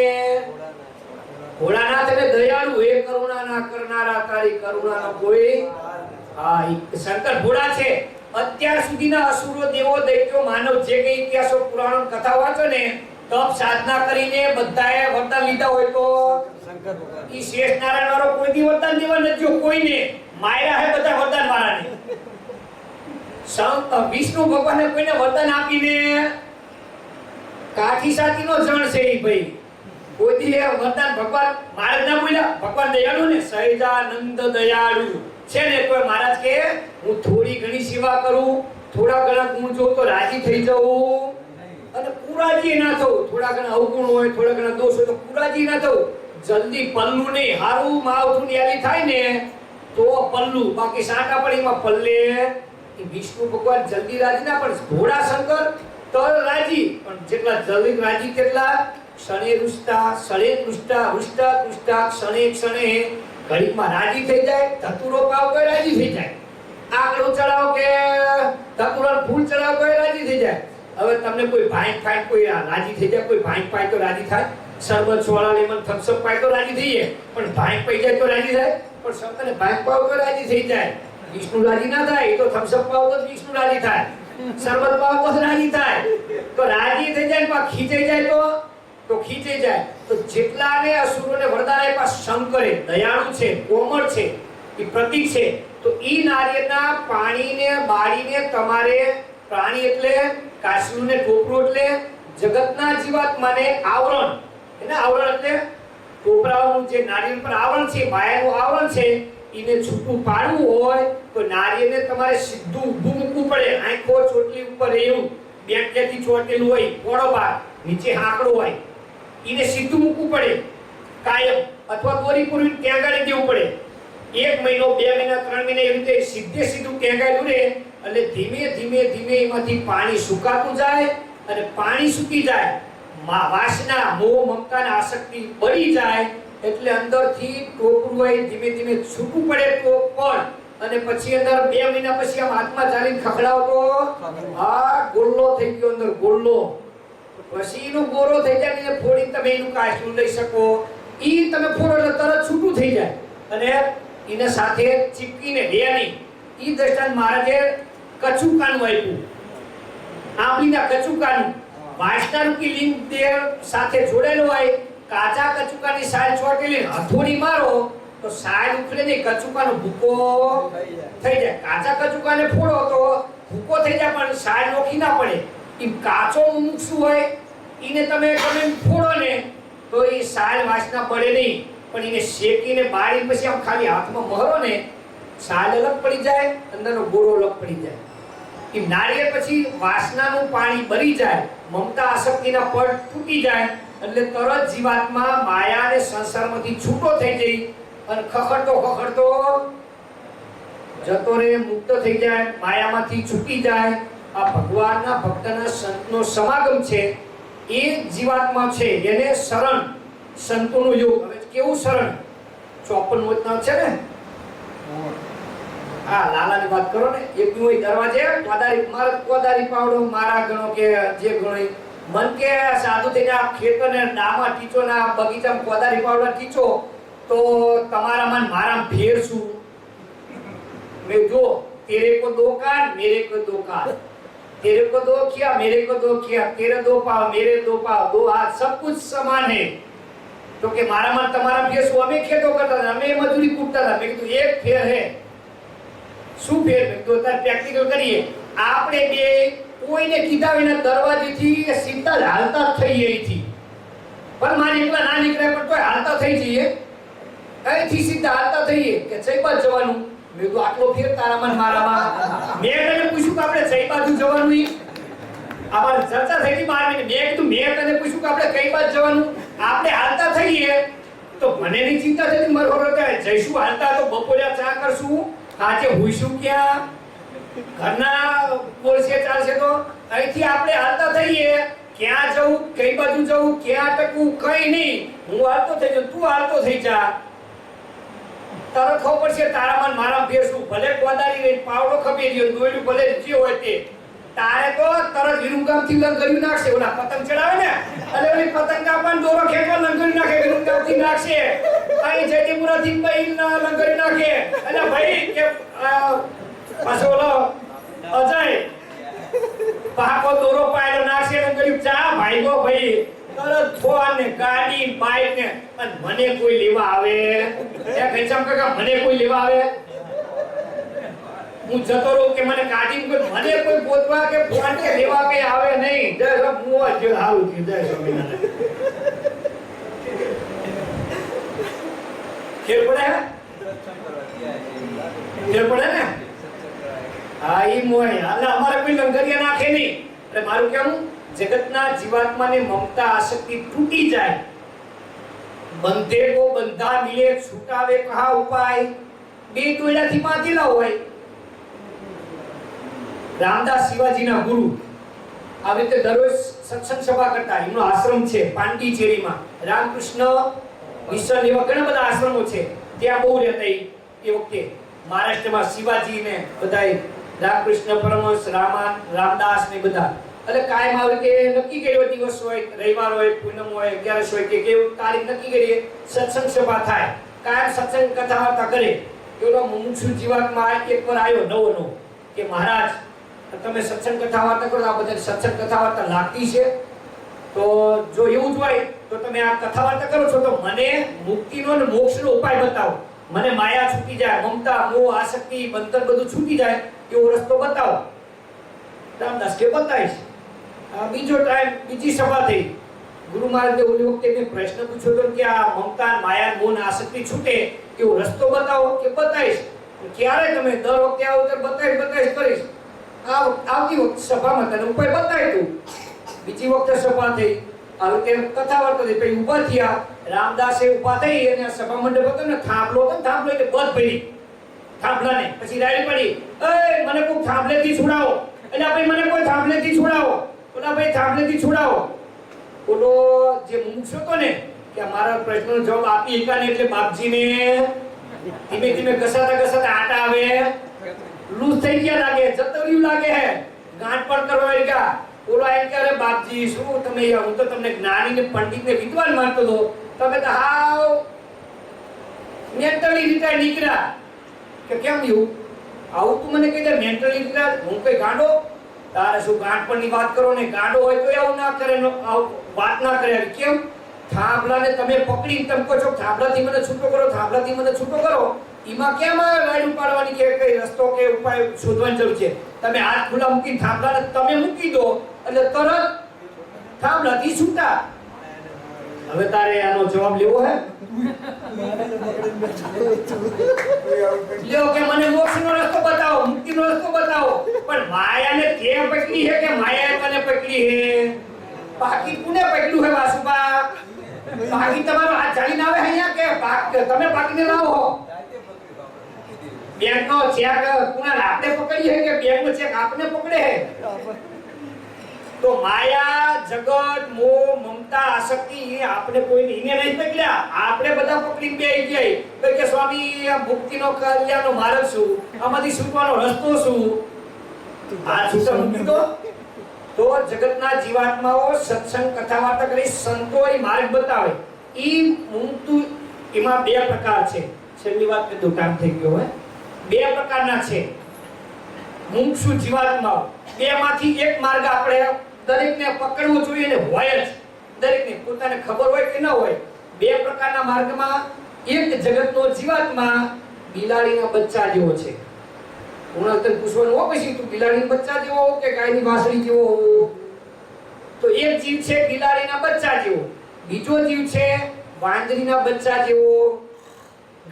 ભોળાનાથ એટલે દયાળુ, હે કરુણા ના કરનારા, તારી કરુણાનો કોઈ. હા, શંકર ભોળા છે. અત્યાર સુધીના અસુરો, દેવો, દૈત્યો, માનવ જે કઈ ઇતિહાસો, પુરાણો, કથા વાંચો ને, તપ સાધના કરીને બધાએ વરદાન લીધા હોય તો ઈ શેષ નારાયણ વાળો કોઈ દી વરદાન દેવા નથી, કોઈને માયરા હે બધા વરદાન વાળાને. વિષ્ણુ ભગવાને કોઈને વરદાન આપીને કાઠી સાતીનો જણ છે ઈ ભાઈ. કોઈ દી એ વરદાન ભગવાન મહારાજ ના બોલ્યા, ભગવાન દયાળુ ને સહજાનંદ દયાળુ છે ને, કોઈ મહારાજ કે હું થોડી ઘણી સેવા કરું, થોડા ઘણા ગુણ જોઉં તો રાજી થઈ જાઉં, અને પુરાજી ના થવું. થોડા ઘણા અવગુણ હોય, થોડા ઘણા દોષ હોય તો પુરાજી ના થવું. જલ્દી પલ્લું નહીં, હારું માવઠું યાલી થાય ને તો પલ્લું, બાકી સાંટા પડીમાં પલ્લે. એ વિષ્ણુ ભગવાન જલ્દી રાજી ના પણ ઘોડા શંકર તર રાજી, પણ જેટલા જલ્દી રાજી તેટલા ક્ષણે રૂષ્ટા, ક્ષણે રૂષ્ટા, રૂષ્ટા કૃષ્ટા, ક્ષણે ક્ષણે ઘડીમાં રાજી થઈ જાય. ધતુરો પાવ કોઈ રાજી થઈ જાય, આંકડો ચડાવ કે ધતુરા ફૂલ ચડાવ કોઈ રાજી થઈ જાય. હવે તમને કોઈ ભાઈ ફાઈટ કોઈ રાજી થઈ જાય, કોઈ ભાઈ પાય તો રાજી થાય. શરબત સોડા લેમન થમ્સ અપ પાય તો રાજી થઈ જાય, પણ ભાઈ પઈ જાય તો રાજી થાય. પણ સંતને ભાઈ પાવ તો રાજી થઈ જાય. વિષ્ણુ રાજી ના થાય, એ તો થમ્સ અપ પાવ તો વિષ્ણુ રાજી થાય, શરબત પાવ તો રાજી થાય. તો રાજી થઈ જાય પણ ખીચાઈ જાય તો ખીચાઈ જાય. તો જેટલાને અસુરોને વરદાન આપ્યા શંકરે, દયાળુ છે, કોમળ છે, એ પ્રતીક છે. તો ઈ નારિયેળના પાણીને બાળીને તમારે, પ્રાણી એટલે કાસલુને ટોપરું એટલે જગતના જીવાત્માને આવરણ, એને આવરણ એટલે ટોપરાનું જે નારિયેળ પર આવરણ છે, માયાનું આવરણ છે, એને છૂટું પાડવું હોય તો નારિયેળને તમારે સીધું ઊભું મૂકવું પડે. આંખો ચોટલી ઉપર એવું બેટલેથી ચોટેલું હોય, પોળો ભાગ નીચે હાંકડો હોય, એને સીધું મૂકવું પડે કાયમ, અથવા દોરી પૂરી ત્યાં ગાડી દેવું પડે. 1 મહિનો 2 મહિના 3 મહિના એવી રીતે સીધે સીધું ટેંગાયેલું રહે. એટલે ધીમે ધીમે ધીમે એમાંથી પાણી સુકાતું જાય, અને પાણી સૂકી જાય, વાસના, મોહ, મમતા અને આસક્તિ બળી જાય. એટલે અંદરથી ટોપરું હોય ધીમે ધીમે છૂટું પડે તો પણ, અને પછી અંદર 2 મહિના પછી આમ હાથમાં ચાલીને ખખડાવતો આ ગોલ્લો થઈ ગયો, અંદર ગોલ્લો. પછી એનો ગોરો થઈ જાય ને ફોડીને તમે એનું કાચલું લઈ શકો. ઈ તમે ફોડો એટલે તરત છૂટું થઈ જાય, અને એને સાથે ચીપકીને રહે નહીં. ઈ દ્રષ્ટાંત મહારાજે કચુકાનું આપ્યું, આંબલીના કચુકાનું. વાસનારૂપી લિંગ દેહ સાથે જોડેલો હોય, કાચા કચુકાની સાલ ચોટેલી હથોડી મારો તો સાલ ઉખડે નહીં, કચુકાનો ભૂકો થઈ જાય. કાચા કચુકાને ફોડો તો ભૂકો થઈ જાય, પણ સાલ નોખી ના પડે. ઈ કાચો મુમુક્ષુ હોય, ઈને તમે ફોડો ને તો ઈ સાલ વાસના પડે નહીં, પણ એને શેકીને બાળી પછી આમ ખાલી હાથમાં મહરો ને, સાલ અલગ પડી જાય, અંદરનો ગોળો અલગ પડી જાય. એ નારિયેળ પછી વાસનાનું પાણી બળી જાય, મમતા આસક્તિના પડ તૂટી જાય, એટલે તરત જીવાત્મા માયા અને સંસારમાંથી છૂટો થઈ જઈ અને ખખડતો જતો રહે, મુક્ત થઈ જાય, માયામાંથી છૂટી જાય. આ ભગવાનના ભક્તના સંતનો સમાગમ છે, એ જીવાત્મા છે, એને શરણ, સંતોનું યોગ. હવે કેવું શરણ? 54 વચના છે ને, હા લાલાની વાત કરો ને. એક હોય દરવાજે કોદારી પાવડો મારા ગણો કે જે ગણો મન કે સાધુ થઈને આ ખેતરને ડામા ટીચો ના બગીચામાં કોદારી પાવડો ટીચો તો તમારા મન મારા ફેર શું? મેં જો તેરે કો દો કાન મેરે કો દો કાન, तेरे को दो किया मेरे को दो किया, तेरे दो पाव मेरे दो पाव, दो हाथ सब कुछ समान है. तो के मारा मन તમારા ફેર શું? અમે ખેતો કરતા હતા, અમે મજૂરી કૂટતા હતા. મેં કીધું એક ફેર હે. શું ફેર? મેં કીધું તાર પ્રેક્ટિકલ કરીએ. આપણે બે કોઈને કીધા વિના દરવાજેથી સીધા હાલતા થઈ અહીંથી, પણ મારી એકલા ના નીકળે પણ તોય હાલતા થઈ જઈએ. અહીંથી સીધા હાલતા થઈએ કે જઈ બાજુ જવાનું. મેં તો આટલો ફેર તારા મન મારામાં. મેં તને પૂછ્યું કે આપણે જઈ બાજુ જવાનું? આમાં ચર્ચા થઈ હતી 12 મિનિટ. મેં કીધું મેં તને પૂછ્યું કે આપણે કઈ બાજુ જવાનું? આપણે હાલતા થઈએ તો મને ની ચિંતા થતી, મારો ખબર કે જઈશું હાલતા તો બપોરે ચા કરશું, આજે હોઈશું ક્યાં, ઘરના બોલશે ચાલશે. તો અહીંથી આપણે હાલતા થઈએ, ક્યાં જવું, કઈ બાજુ જવું, ક્યાં ટકવું, કઈ નહીં. હું હાલતો થઈ જાઉં, તું હાલતો થઈ જા. તરત ખબર પડશે તારા મન મારા ફેર શું. ભલે કોદારી રે પાવડો ખપી ગયો, દોયડું ભલે જે હોય તે, તારે તો તરત વિરુંગામથી લંગર્યું નાખશે. ઓલા પતંગ ચડાવે ને, એટલે ઓલી પતંગ કાપવાનો દોરો ખેંચવા લંગર્યું નાખે, વિરુંગામથી નાખશે. અહીં જેતીપુરાથી પૈલ લંગર્યું નાખે. એટલે ભાઈ કે પાછો ઓલો અજય પાકો દોરો પાયલો નાખશે, લંગર્યું ચા ભાઈ ગો ભાઈ. તરત ફોન ને ગાડી બાઈક ને, અને મને કોઈ લેવા આવે? એ ઘનશ્યામ કાકા મને કોઈ લેવા આવે? હું જતો રહું કે મને કાઢીને મને કોઈ ગોતવા કે ફોન કે લેવા કે આવે નહીં. જય સબ મુવા જે હારું થયું. જય સ્વામિનારાયણ. ખેર પડે ને હા ઈ મોય એટલે અમારે કોઈ લંગરિયા નાખે નહીં. એટલે મારું કહેવું જગતના જીવાત્માને મમતા આસક્તિ તૂટી જાય. બંધે કો બંધા મિલે છૂટાવે કહા ઉપાય. બે દોયડાથી બાંધેલા હોય. રામદાસ શિવાજીના ગુરુ આવી રીતે દરરોજ સત્સંગ સભા કરતા. એમનો આશ્રમ છે પાંડિચેરીમાં. રામકૃષ્ણ મિશન એવા ઘણા બધા આશ્રમો છે. ત્યાં બહુ રહેતા એ વખતે મહારાષ્ટ્રમાં શિવાજી ને બધાય રામકૃષ્ણ પરમહંસ રામદાસ ને બધા. એટલે કાયમ આવે કે નક્કી કર્યો દિવસ હોય, રવિવાર હોય, પૂનમ હોય, 11 હોય કે કેવું તારીખ નક્કી કરીએ, સત્સંગ સભા થાય. કાયમ સત્સંગ કથા વાર્તા કરે. એનો મુમુક્ષુ જીવાત્મા એકવાર આવ્યો નવો કે મહારાજ તમે સત્સંગ કથા વાર્તા કરો, આ બધા સત્સંગ કથા વાર્તા લાગતી છે, તો જો એવું જ હોય તો તમે આ કથા વાર્તા કરો છો તો મને મુક્તિનો અને મોક્ષનો ઉપાય બતાવો. મને માયા છૂટી જાય, મમતા મોહ આસક્તિ બંધન બધું છૂટી જાય એવો રસ્તો બતાવો. રામદાસ કે બતાવીશ. બીજો ટાઈમ બીજી સભા થઈ. ગુરુ મહારાજે ઓલી વખતે મેં પ્રશ્ન પૂછ્યો હતો કે આ મમતા માયા મોહ આસક્તિ છૂટે એવો રસ્તો બતાવો. કે બતાવીશ. ક્યારે તમે દર વખતે આવો ત્યારે બતાવીશ કરીશ. આવતી વખતે સભામાં તને ઉપાય બતાવી દઉં. બીજી વખતે સભા થઈ, આવી રીતે કથા વાર્તા થઈ. પછી ઊભા થયા. રામદાસે ઊભા થઈ અને સભા મંડપ હતો ને, થાંભલો હતો ને, થાંભલો એટલે બધ પડી થાંભલાને. પછી રાડી પડી, એ મને કોઈ થાંભલેથી છોડાવો. એટલે ભાઈ મને કોઈ થાંભલેથી છોડાવો. ઓલા ભાઈ થાંભલેથી છોડાવો. ઓલો જે મુમુક્ષુ હતો ને કે મારા પ્રશ્નનો જવાબ આપી એકાને એટલે બાપજીને ધીમે ધીમે ઘસાતા આટા આવે લૂઝ થઈ ગયા લાગે, જતર્યું લાગે હે, ગાંઠ પણ કરવા ગયા. ઓલો એમ કે અરે બાપજી શું તમે, હું તો તમને જ્ઞાની ને પંડિત ને વિદ્વાન માનતો હતો, તમે તો હાવ મેન્ટલી રીતે નીકળ્યા. કે કેમ એવું આવું તું મને કહી દે મેન્ટલી નીકળ્યા? હું કઈ ગાંડો? તારે શું ગાંઠપણની વાત કરો ને? ગાંડો હોય તો આવું ના કરે, વાત ના કરે. કેમ? થાંભલાને તમે પકડી તમે કહો છો થાંભલાથી મને છૂટો કરો, થાંભલાથી મને છૂટો કરો. એમાં કેમ ગાડી ઉપાડવાની કે કઈ રસ્તો કે ઉપાય શોધવાની જરૂર છે? તમે હાથ ખુલ્લા મૂકી થાંભલાને તમે મૂકી દો એટલે તરત થાંભલાથી છૂટા. હવે તારે આનો જવાબ લેવો હે? લ્યો કે મને મોક્ષનો રસ્તો બતાવો, મુક્તિનો રસ્તો બતાવો. પણ માયાને તે પકડી છે કે માયાએ તને પકડી છે? બાકી કોને પકડ્યું છે વાસુબા? બાકી તમારો હાથ ચાલીને આવે અહીંયા કે તમે પાકીને લાવો? બેંકનો ચેક કોના આપણે પકડી છે કે બેંકનો ચેક આપને પકડે છે? તો માયા જગત મોહ મમતા આસક્તિ એ આપણે કોઈને એને નહીં પકડ્યા, આપણે બધા પકડીને બેસી ગયા કે સ્વામી આ મુક્તિનો કલ્યાણનો માર્ગ શું, આમાંથી છૂટવાનો રસ્તો શું? આ છૂટા મૂકી દો. તો જગતના જીવાત્માઓ સત્સંગ કથા વાર્તા કરી સંતો એ માર્ગ બતાવે. ઈ મુક્તિ એમાં બે પ્રકાર છે. છેલ્લી વાત કે દુકાન થઈ ગયો હોય. બે પ્રકારના છે મુમુક્ષુ જીવાત્માઓ. બેમાંથી એક માર્ગ આપણે દરેકને પકડવો જોઈએ ને હોય જ. દરેકને પોતાને ખબર હોય કે ન હોય. બે પ્રકારના માર્ગમાં એક જગતનો જીવાત્મા બિલાડીના બચ્ચા જેવો છે. હું તને પૂછવાનું હો પછી તું બિલાડીના બચ્ચા જેવો કે ગાયની વાસળી જેવો? તો એક જીવ છે બિલાડીના બચ્ચા જેવો, બીજો જીવ છે વાંદરીના બચ્ચા જેવો,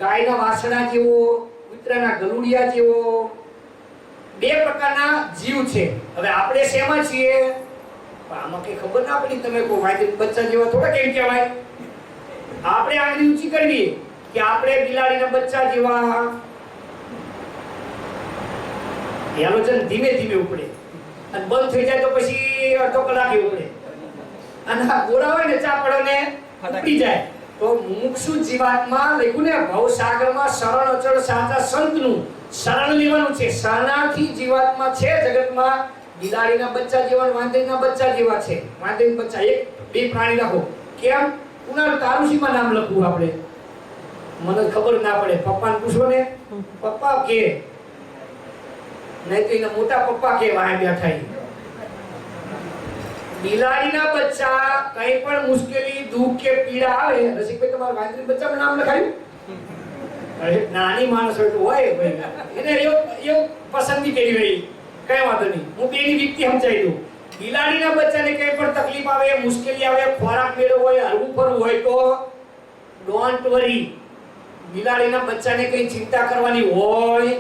ગાયના વાસણા જેવો, કૂતરાના ગલુડિયા જેવો. બે પ્રકારના જીવ છે. હવે આપણે શેમાં છીએ? આમાં કઈ ખબર ના પડી. તમે કોઈ વાંદરી બચ્ચા જેવા થોડા કેમ કહેવાય? આપણે આંગળી ઊંચી કરવી કે આપણે બિલાડીના બચ્ચા જેવા. હેલોજન ધીમે ધીમે ઉપડે અને બંધ થઈ જાય તો પછી અડધો કલાકે ઉપડે. અને આ ગોળા હોય ને ચાપડોને ઉપડી જાય. તો મુમુક્ષુ જીવાત્મા લખ્યું ને ભવસાગરમાં શરણ અચળ સાચા સંતનું શરણ લેવાનું છે. શરણાર્થી જીવાત્મા છે જગતમાં બિલાડીના બચ્ચા જેવા, વાંદરીના બચ્ચા જેવા છે. વાંદરીના બચ્ચા એક બે પ્રાણી રાખો. કેમ? ઉનાળુ તારુશીમાં નામ લખવું આપણે, મને ખબર ના પડે. પપ્પાને પૂછો ને, પપ્પા કે નહીં તો એના મોટા પપ્પા કે વાહે બેઠા. બિલાડીના બચ્ચા કઈ પણ મુશ્કેલી દુઃખ કે પીડા આવે, રસિકભાઈ તમારા વાંદરી બચ્ચાનું નામ લખાયું? અરે નાની માણસ હોય તો હોય ભાઈ, એને એવું પસંદગી કરી ભાઈ, કઈ વાંધો નહીં, હું બેની વ્યક્તિ સમજાવી દઉં. બિલાડીના બચ્ચાને કઈ પણ તકલીફ આવે, મુશ્કેલી આવે, ખોરાક મેળવવો હોય, હરવું ફરવું હોય તો ડોન્ટ વરી. બિલાડીના બચ્ચાને કઈ ચિંતા કરવાની હોય.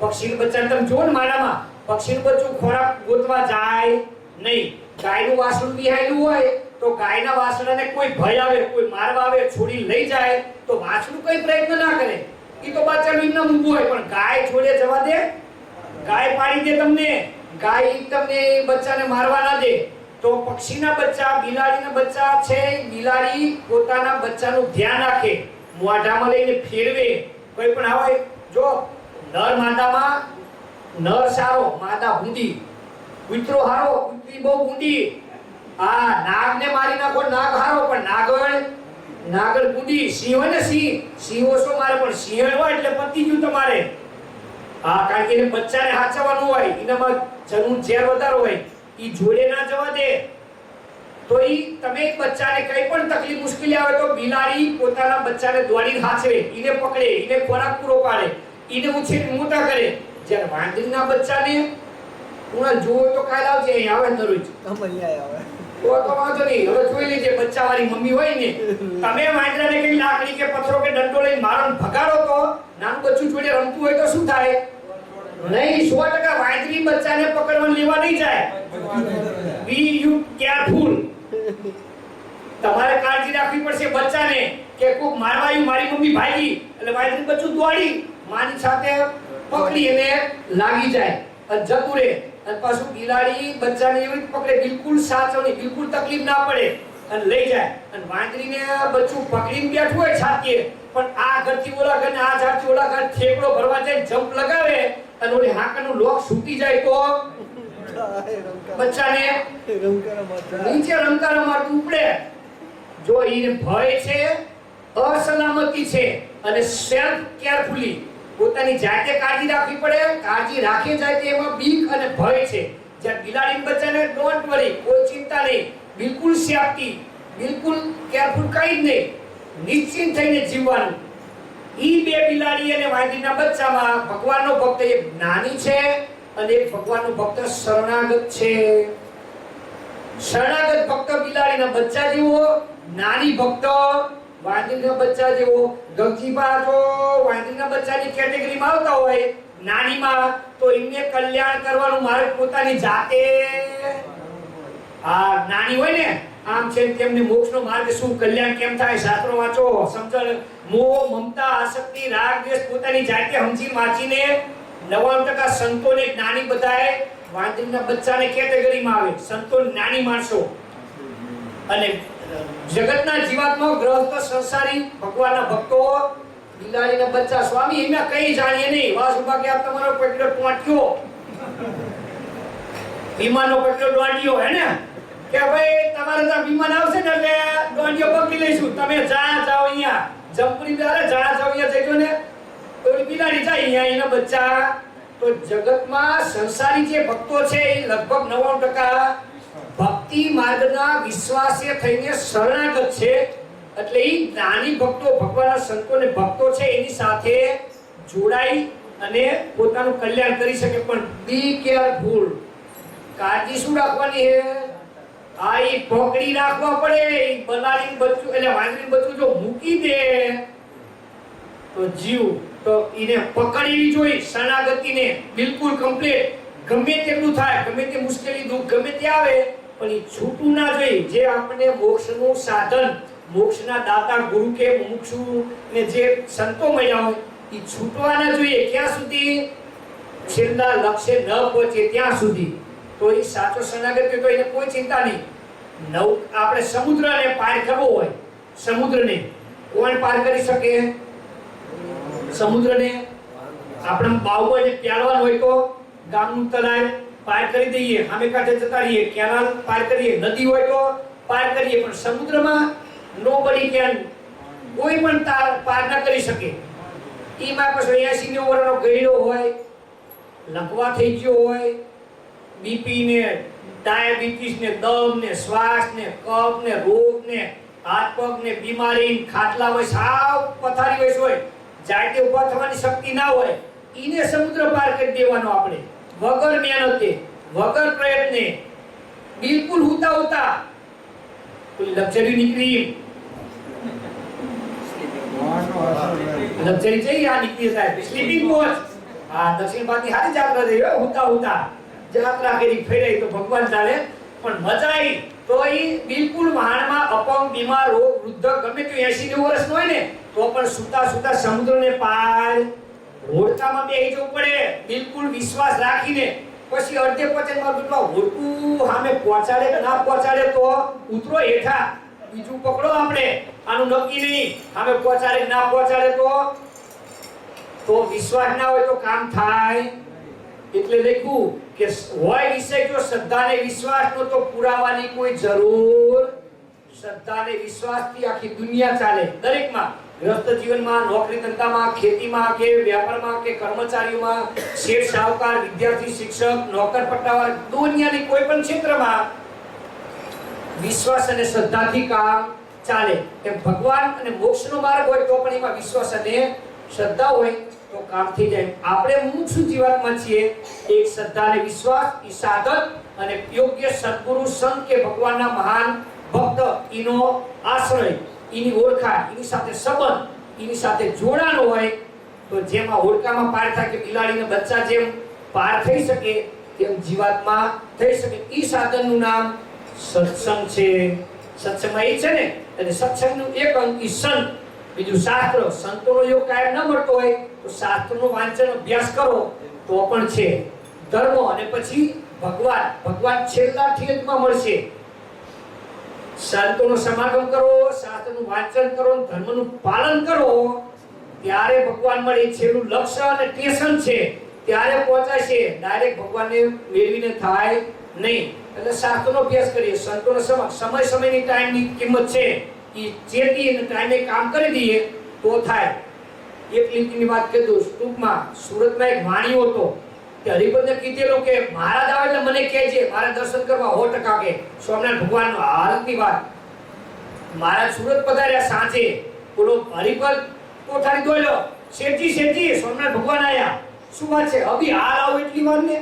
પક્ષીના બચ્ચાને તમે જો ને માળામાં, પક્ષીનું બચ્ચું ખોરાક ગોતવા જાય નહીં. ગાયનું વાસણું વિહાયેલું હોય તો ગાયના વાસણાને કોઈ ભય આવે, કોઈ મારવા આવે, છોડી લઈ જાય તો વાસણું કઈ પ્રયત્ન ના કરે, એ તો બચ્ચાનું એમના મૂકવું હોય. પણ ગાય છોડે જવા દે, ગાય પાડી દે તમને, ગાય તમને બચ્ચાને મારવા ના દે. તો પક્ષીના બચ્ચા, બિલાડીના બચ્ચા છે, બિલાડી પોતાના બચ્ચાનું ધ્યાન રાખે, મોઢામાં લઈને ફેરવે. કોઈ પણ આવે, જો નર માદામાં નર સારો, માદા ભૂંડી, કૂતરો હારો, કૂતરી બહુ ભૂંડી. આ નાગને મારી નાખો, નાગ હારો, પણ નાગર ભૂંડી. સિંહ હોય ને, સિંહ ઓછો મારે, પણ સિંહણ હોય એટલે પતી ગયું તમારે. હા, કારણ કે એને બચ્ચાને હાચવવાનું હોય, એનામાં જનું ઝેર વધારે હોય, ઈ જોડે ના જવા દે. તો ઈ તમે બચ્ચાને કઈ પણ તકલીફ મુશ્કેલી આવે તો બિલાડી પોતાના બચ્ચાને દોડીને હાચવે, ઈને પકડે, ઈને ખોરાક પૂરો પાડે, ઈને ઉછેરી મોટા કરે. જ્યારે વાંદરીના બચ્ચાને ઉણા જોવો તો કાલ આવજે, અહીં આવે દરરોજ. તો વાંધો નહીં, હવે જોઈ લેજે. બચ્ચાવાળી મમ્મી હોય ને, તમે વાંદરાને કઈ લાકડી કે પથ્થરો કે દંડો લઈને મારો ભગાડો તો નાનું બચ્ચું જોડે રમતું હોય તો શું થાય? નહીં, 100% વાંદરી બચ્ચાને પકડવા લેવા નહીં જાય. બી યુ કેરફુલ. તમારે કાળજી રાખવી પડશે બચ્ચાને કે કોક મારવા આવ્યું, મારી મમ્મી ભાગી એટલે વાંદરી બચ્ચું દોડી માની સાથે પકડી એને લાગી જાય અને જતું રહે. અને પાછું બિલાડી બચ્ચાને એવી રીતે પકડે, બિલકુલ સાચવણી, બિલકુલ તકલીફ ના પડે અને લઈ જાય. અને વાંદરીને બચ્ચું પકડીને બેઠું હોય છાતીએ, પણ આ ઘરથી ઓલા ઘર ને આ ઝાડથી ઓલા ઘર ઠેકડો ભરવા જાય, જમ્પ લગાવે અને ઓલી હાંકાનું લોક છૂટી જાય તો બચ્ચાને નીચે રમતા રમાડતું ઉપડે. જો એને ભય છે, અસલામતી છે અને સેલ્ફ કેરફુલી પોતાની જાતે કાળજી રાખવી પડે. કાળજી રાખી જાય તો એમાં બીક અને ભય છે. જ્યારે બિલાડી બચ્ચાને ડોન્ટ વરી, કોઈ ચિંતા નહીં, બિલકુલ સેફટી, બિલકુલ કેરફુલ, કઈ જ નહીં, નિશ્ચિંત થઈને જીવવાનું. ઈ બે બિલાડી અને વાંદરીના બચ્ચામાં ભગવાનનો ભક્ત એક નાની છે અને એક ભગવાનનો ભક્ત શરણાગત છે. શરણાગત ભક્ત બિલાડીના બચ્ચા જેવો, નાની ભક્ત વાંદરીના બચ્ચા જેવો. ગગજીબા જો વાંદરીના બચ્ચાની કેટેગરીમાં આવતા હોય, નાનીમાં, તો એમને કલ્યાણ કરવાનું મારે પોતાની જાતે. આ નાની હોય ને, આમ છે તેમને મોક્ષનો માર્ગ શું, કલ્યાણ કેમ થાય, શાસ્ત્રો વાંચો, સમજણ. મોહ, મમતા, આસક્તિ, રાગ, દ્વેષ પોતાની જાતે સમજી વાંચીને 99% સંતોને જ્ઞાની બધાએ વાંદરીના બચ્ચાને કેટેગરીમાં આવે. સંતો જ્ઞાની માણસો અને જગતના જીવાત્મા, ગ્રહસ્થ, સંસારી, ભગવાનના ભક્તો, બિલાડીના બચ્ચા. સ્વામી એમાં કઈ જાણીએ નહીં. વાસુબા કે આ તમારો પકડ્યો ટોંટ્યો, વિમાનનો પકડ્યો દોંડિયો, હે ને, કે ભાઈ તમારે ત્યાં વિમાન આવશે ને એટલે દોંડિયો પકડી લઈશું, તમે જાઓ અહીંયા જમપુરી દ્વારા જાઓ અહીંયા જજો ને. તો બિલાડી જાય અહીંયા, એના બચ્ચા. તો જગતમાં સંસારી જે ભક્તો છે એ લગભગ 99% ભક્તિ માર્ગના વિશ્વાસે થઈને શરણાગત છે. એટલે એ જ્ઞાની ભક્તો, ભગવાનના સંતોને ભક્તો છે, એની સાથે જોડાઈ અને પોતાનું કલ્યાણ કરી શકે. પણ બી કેરફુલ, કાળજી શું રાખવાની છે? આ ઈ પકડી રાખવા પડે. ઈ બલાડીનું બચ્ચું એટલે વાંદરીનું બચ્ચું જો મૂકી દે તો જીવ, તો એને પકડવી જોઈએ. શરણાગતિને બિલકુલ કમ્પ્લીટ. ગમે તેટલું થાય, ગમે તે મુશ્કેલી, દુઃખ ગમે તે આવે, પણ એ છૂટું ના જોઈએ. જે આપણને મોક્ષનું સાધન, મોક્ષના દાતા ગુરુ કે મુમુક્ષુ ને જે સંતો મળ્યા હોય, એ છૂટવા ના જોઈએ. ક્યાં સુધી? છેલ્લા લક્ષ્ય ન પહોંચે ત્યાં સુધી. તો એ સાચો શરણાગત, તો એને કોઈ ચિંતા નહીં. આપણે સમુદ્રને પાર કરવો હોય, સમુદ્રને કોણ પાર કરી શકે? સમુદ્રને આપણે બાવમાં પ્યાલવાનું હોય તો ગામનું તળાવ પાર કરી દઈએ, સામે કાંઠે જતા રહીએ, કેનાલ પાર કરીએ, નદી હોય તો પાર કરીએ. પણ સમુદ્રમાં નોબડી કેન, કોઈ પણ પાર ન કરી શકે. એમાં પછી 80 વર્ષનો ગયડો હોય, લકવા થઈ ગયો હોય, બીપી ને, ડાયાબિટીસ ને, દમ ને, શ્વાસ ને, કફ ને, રોગ ને, હાથ પગ ને બીમારી, ખાટલા હોય, સાવ પથારી હોય, જાતે ઊભા થવાની શક્તિ ના હોય ઈને સમુદ્ર પાર કરી દેવાનો આપણે વગર મહેનતે વગર પ્રયત્ને બિલકુલ હુતા કોઈ લક્ઝરી નીકળી લક્ઝરી છે આ નીકળી સાહેબ સ્લીપિંગ કોચ આ દક્ષિણ ભારતની હારી જાત્રા થઈ હુતા જાત્રા કરી ફેરાઈ તો ભગવાન ચાલે પણ મજા આવી તો ઈ બિલકુલ વાહનમાં અપંગ બીમાર રોગ વૃદ્ધ ગમે તે 80 વર્ષ હોય ને તો પણ સુતા સમુદ્રને પાર હોડકામાં બેહી જવું પડે બિલકુલ વિશ્વાસ રાખીને પછી અડધે પચનમાં બેઠા હોડકું સામે પહોંચાડે કે ના પહોંચાડે તો ઉતરો હેઠા બીજું પકડો આપણે આનું નક્કી નહીં સામે પહોંચાડે કે ના પહોંચાડે તો વિશ્વાસ ના હોય તો કામ થાય એટલે લખ્યું કે હોય વિષય જો શ્રદ્ધા ને વિશ્વાસ નો તો પુરાવાની કોઈ જરૂર શ્રદ્ધા ને વિશ્વાસથી આખી દુનિયા ચાલે દરેકમાં ગૃહસ્થ જીવનમાં નોકરી ધંધામાં ખેતીમાં કે વ્યાપારમાં કે કર્મચારીઓમાં શેઠ સાહુકાર વિદ્યાર્થી શિક્ષક નોકર પટ્ટાવાર દુનિયાની કોઈ પણ ક્ષેત્રમાં વિશ્વાસ અને શ્રદ્ધાથી કામ ચાલે કે ભગવાન અને મોક્ષનો માર્ગ હોય તો પણ એમાં વિશ્વાસ અને શ્રદ્ધા હોય તો કામ થઈ જાય આપણે મુક્ષુ જીવાત્મા છીએ એક શ્રદ્ધા અને વિશ્વાસ ઈ સાધક અને યોગ્ય સદ્ગુરુ સંત કે ભગવાનના મહાન ભક્ત ઈનો આશ્રય ઈની ઓળખાણ ઈની સાથે સંબંધ ઈની સાથે જોડાણ હોય તો જેમાં ઓળખામાં પાર થાય કે બિલાડીના બચ્ચા જેમ પાર થઈ શકે તેમ જીવાત્મા થઈ શકે ઈ સાધનનું નામ સત્સંગ છે સત્સંગમાં એ છે ને એટલે સત્સંગનું એક અંગ ઈ સંત બીજું શાસ્ત્ર સંતોનો યોગ કાયમ ન મળતો હોય તો શાસ્ત્રનું વાંચન અભ્યાસ કરો તો પણ છે ધર્મ અને પછી ભગવાન છેલ્લા ઠેકમાં મળશે સંતોનો સમાગમ કરો શાસ્ત્રનું વાંચન કરો ધર્મનું પાલન કરો ત્યારે ભગવાન મળે છેલ્લું લક્ષ્ય અને સ્ટેશન છે ત્યારે પહોંચાશે ડાયરેક્ટ ભગવાનને મેળવીને થાય નહીં એટલે શાસ્ત્રનો અભ્યાસ કરીએ સંતોનો સમયની ટાઈમની કિંમત છે ઈ ચેતી અને ટાઈમે કામ કરી દઈએ તો થાય એક લીટીની વાત કરી દઉં ટૂંકમાં સુરતમાં એક વાણિયો હતો કે હરિભદ્રને કીધેલું કે મહારાજ આવે એટલે મને કહેજે મારે દર્શન કરવા 100% કે સ્વામિનારાયણ ભગવાનનો હાલતની વાત મહારાજ સુરત પધાર્યા સાંજે બોલો હરિભદ્ર કોઠારી દોડ્યો શેઠજી સ્વામિનારાયણ ભગવાન આયા શું વાત છે અભી હાલ આવો એટલી વાર ને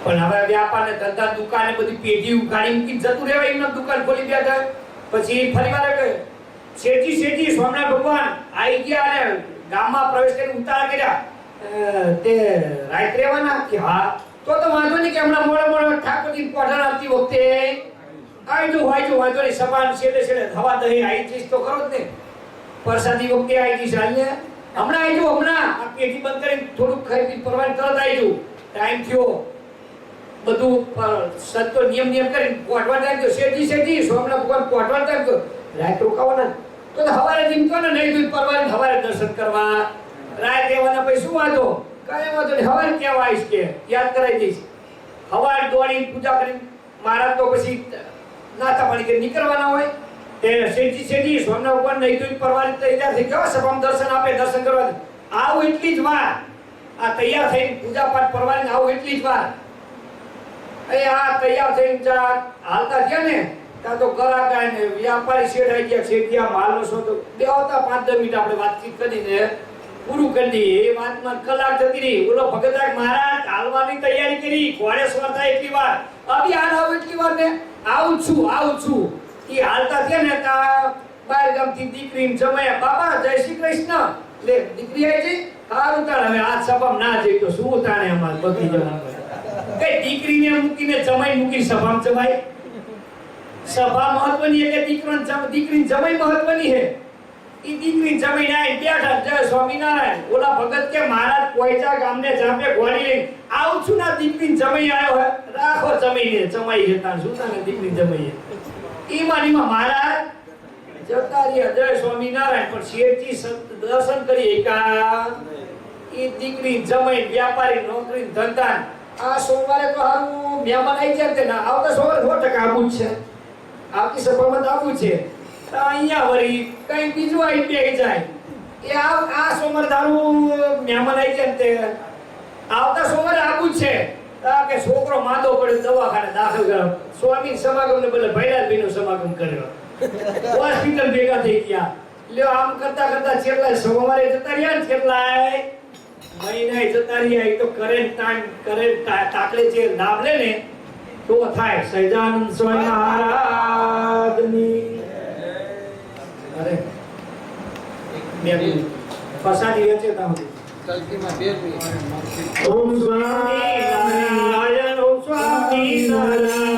પણ હવે વ્યાપાર ને ધંધા દુકાન ને બધી પેઢી ઉગાડી મૂકી જતું રહેવાય એમના દુકાન ખોલી બેઠા પછી ફરીવાર કહે શેઠજી સ્વામિનારાયણ ભગવાન આવી ગયા અને ગામમાં પ્રવેશ કરીને ઉતારા કર્યા તે રાત રહેવાના કે હા તો વાંધો નહીં કે હમણાં મોડે ઠાકોરજી પઢાણ આવતી વખતે આવી વાંધો નહીં સભાન છેડે હવા દહીં આવી જઈશ તો ખરો જ ને પ્રસાદી વખતે આવી જઈશ હાલને હમણાં આ પેઢી બંધ કરીને થોડુંક ખાઈ પી પરવાની તરત આવી જવું ટાઈમ થયો બધું સંતો નિયમ કરીને કોટવા ટાઈમ તો શેઠજી સ્વામિનારાયણ ભગવાન કોટવા ટાઈમ તો રાત રોકાવાના તો હવારે જીમતો ને નહીં દૂધ પરવાની હવારે દર્શન કરવા રાત રહેવાના પછી શું વાંધો કાંઈ વાંધો નહીં હવારે કેવા આવીશ કે યાદ કરાવી દઈશ હવારે દોડી પૂજા કરી મહારાજ તો પછી નાતા પાણી કરી નીકળવાના હોય તે શેઠજી સ્વામિનારાયણ ભગવાન નહીં દૂધ પરવાની તૈયાર થઈ ગયો સભામાં દર્શન આપે દર્શન કરવા આવું એટલી જ વાર આ તૈયાર થઈને પૂજા પાઠ પરવાની આવું એટલી જ વાર આ તૈયાર થઈને હાલતા થયા ને ત્યાં તો ગરાકા ને વ્યાપારી શેઠ આવી ગયા શેઠિયા માલનો શોધો બેવતા 5-10 મિનિટ આપણે વાતચીત કરીને પૂરું કરી દઈએ એ વાતમાં કલાક જતી રહી બોલો ભગતરાજ મહારાજ હાલવાની તૈયારી કરી ઘોડેશ્વર થાય એટલી વાર અભી હાલ આવું એટલી વાર ને આવું છું એ હાલતા થયા ને ત્યાં બહાર ગામથી દીકરીને જમાયા બાપા જય શ્રી કૃષ્ણ લે દીકરી આવી જઈ હારું તાણ હવે આ સભામાં ના જઈ તો શું તાણે અમારે બધી જવાનું કઈ દીકરીને મૂકીને જમાઈ મૂકી સભામાં જમાય સભા મહત્વની એટલે દીકરીની જમાઈ મહત્વની છે ઈ દીકરી જમીન આઈ બેઠા જય સ્વામિનારાયણ ઓલા ભગત કે મહારાજ પોઈચા ગામને જાપે ઘોડી લઈ આવું છું ના દીકરી જમાઈ આવ્યો હે રાખો જમીને જમાઈ જતા શું તાને દીકરી જમાઈ ઈમાનીમાં મહારાજ જતા રહ્યા જય સ્વામિનારાયણ પણ શેઠજી દર્શન કરી એકા ઈ દીકરી જમાઈ વ્યાપારી નોકરી ધંધા આ સોમવારે તો હારું મહેમાન આવી જાય તે ના આવતા સોમવારે 100% આવું છે આવતી સભામાં આવું છે અહીંયા વળી કઈ બીજું આવી બેહી જાય એ આ સોમવારે તારું મહેમાન આવી જાય તે આવતા સોમવારે આવું છે કે છોકરો માંદો પડે દવાખાને દાખલ કર્યો સ્વામી સમાગમ ને બદલે ભૈરાજભાઈ નો સમાગમ કર્યો હોસ્પિટલ ભેગા થઈ ગયા લ્યો આમ કરતા કરતા છેલ્લા સવારે જતા રહ્યા ને છેલ્લા મહિના જતા રહ્યા એ તો તાકલે જે લાભ લે ને તો થાય સહજાનંદ સ્વામી મહારાજની અરે બે મિનિટ ફસાદી વેચે તા ઓમ સ્વામી નારાયણ ઓમ સ્વામી નારાયણ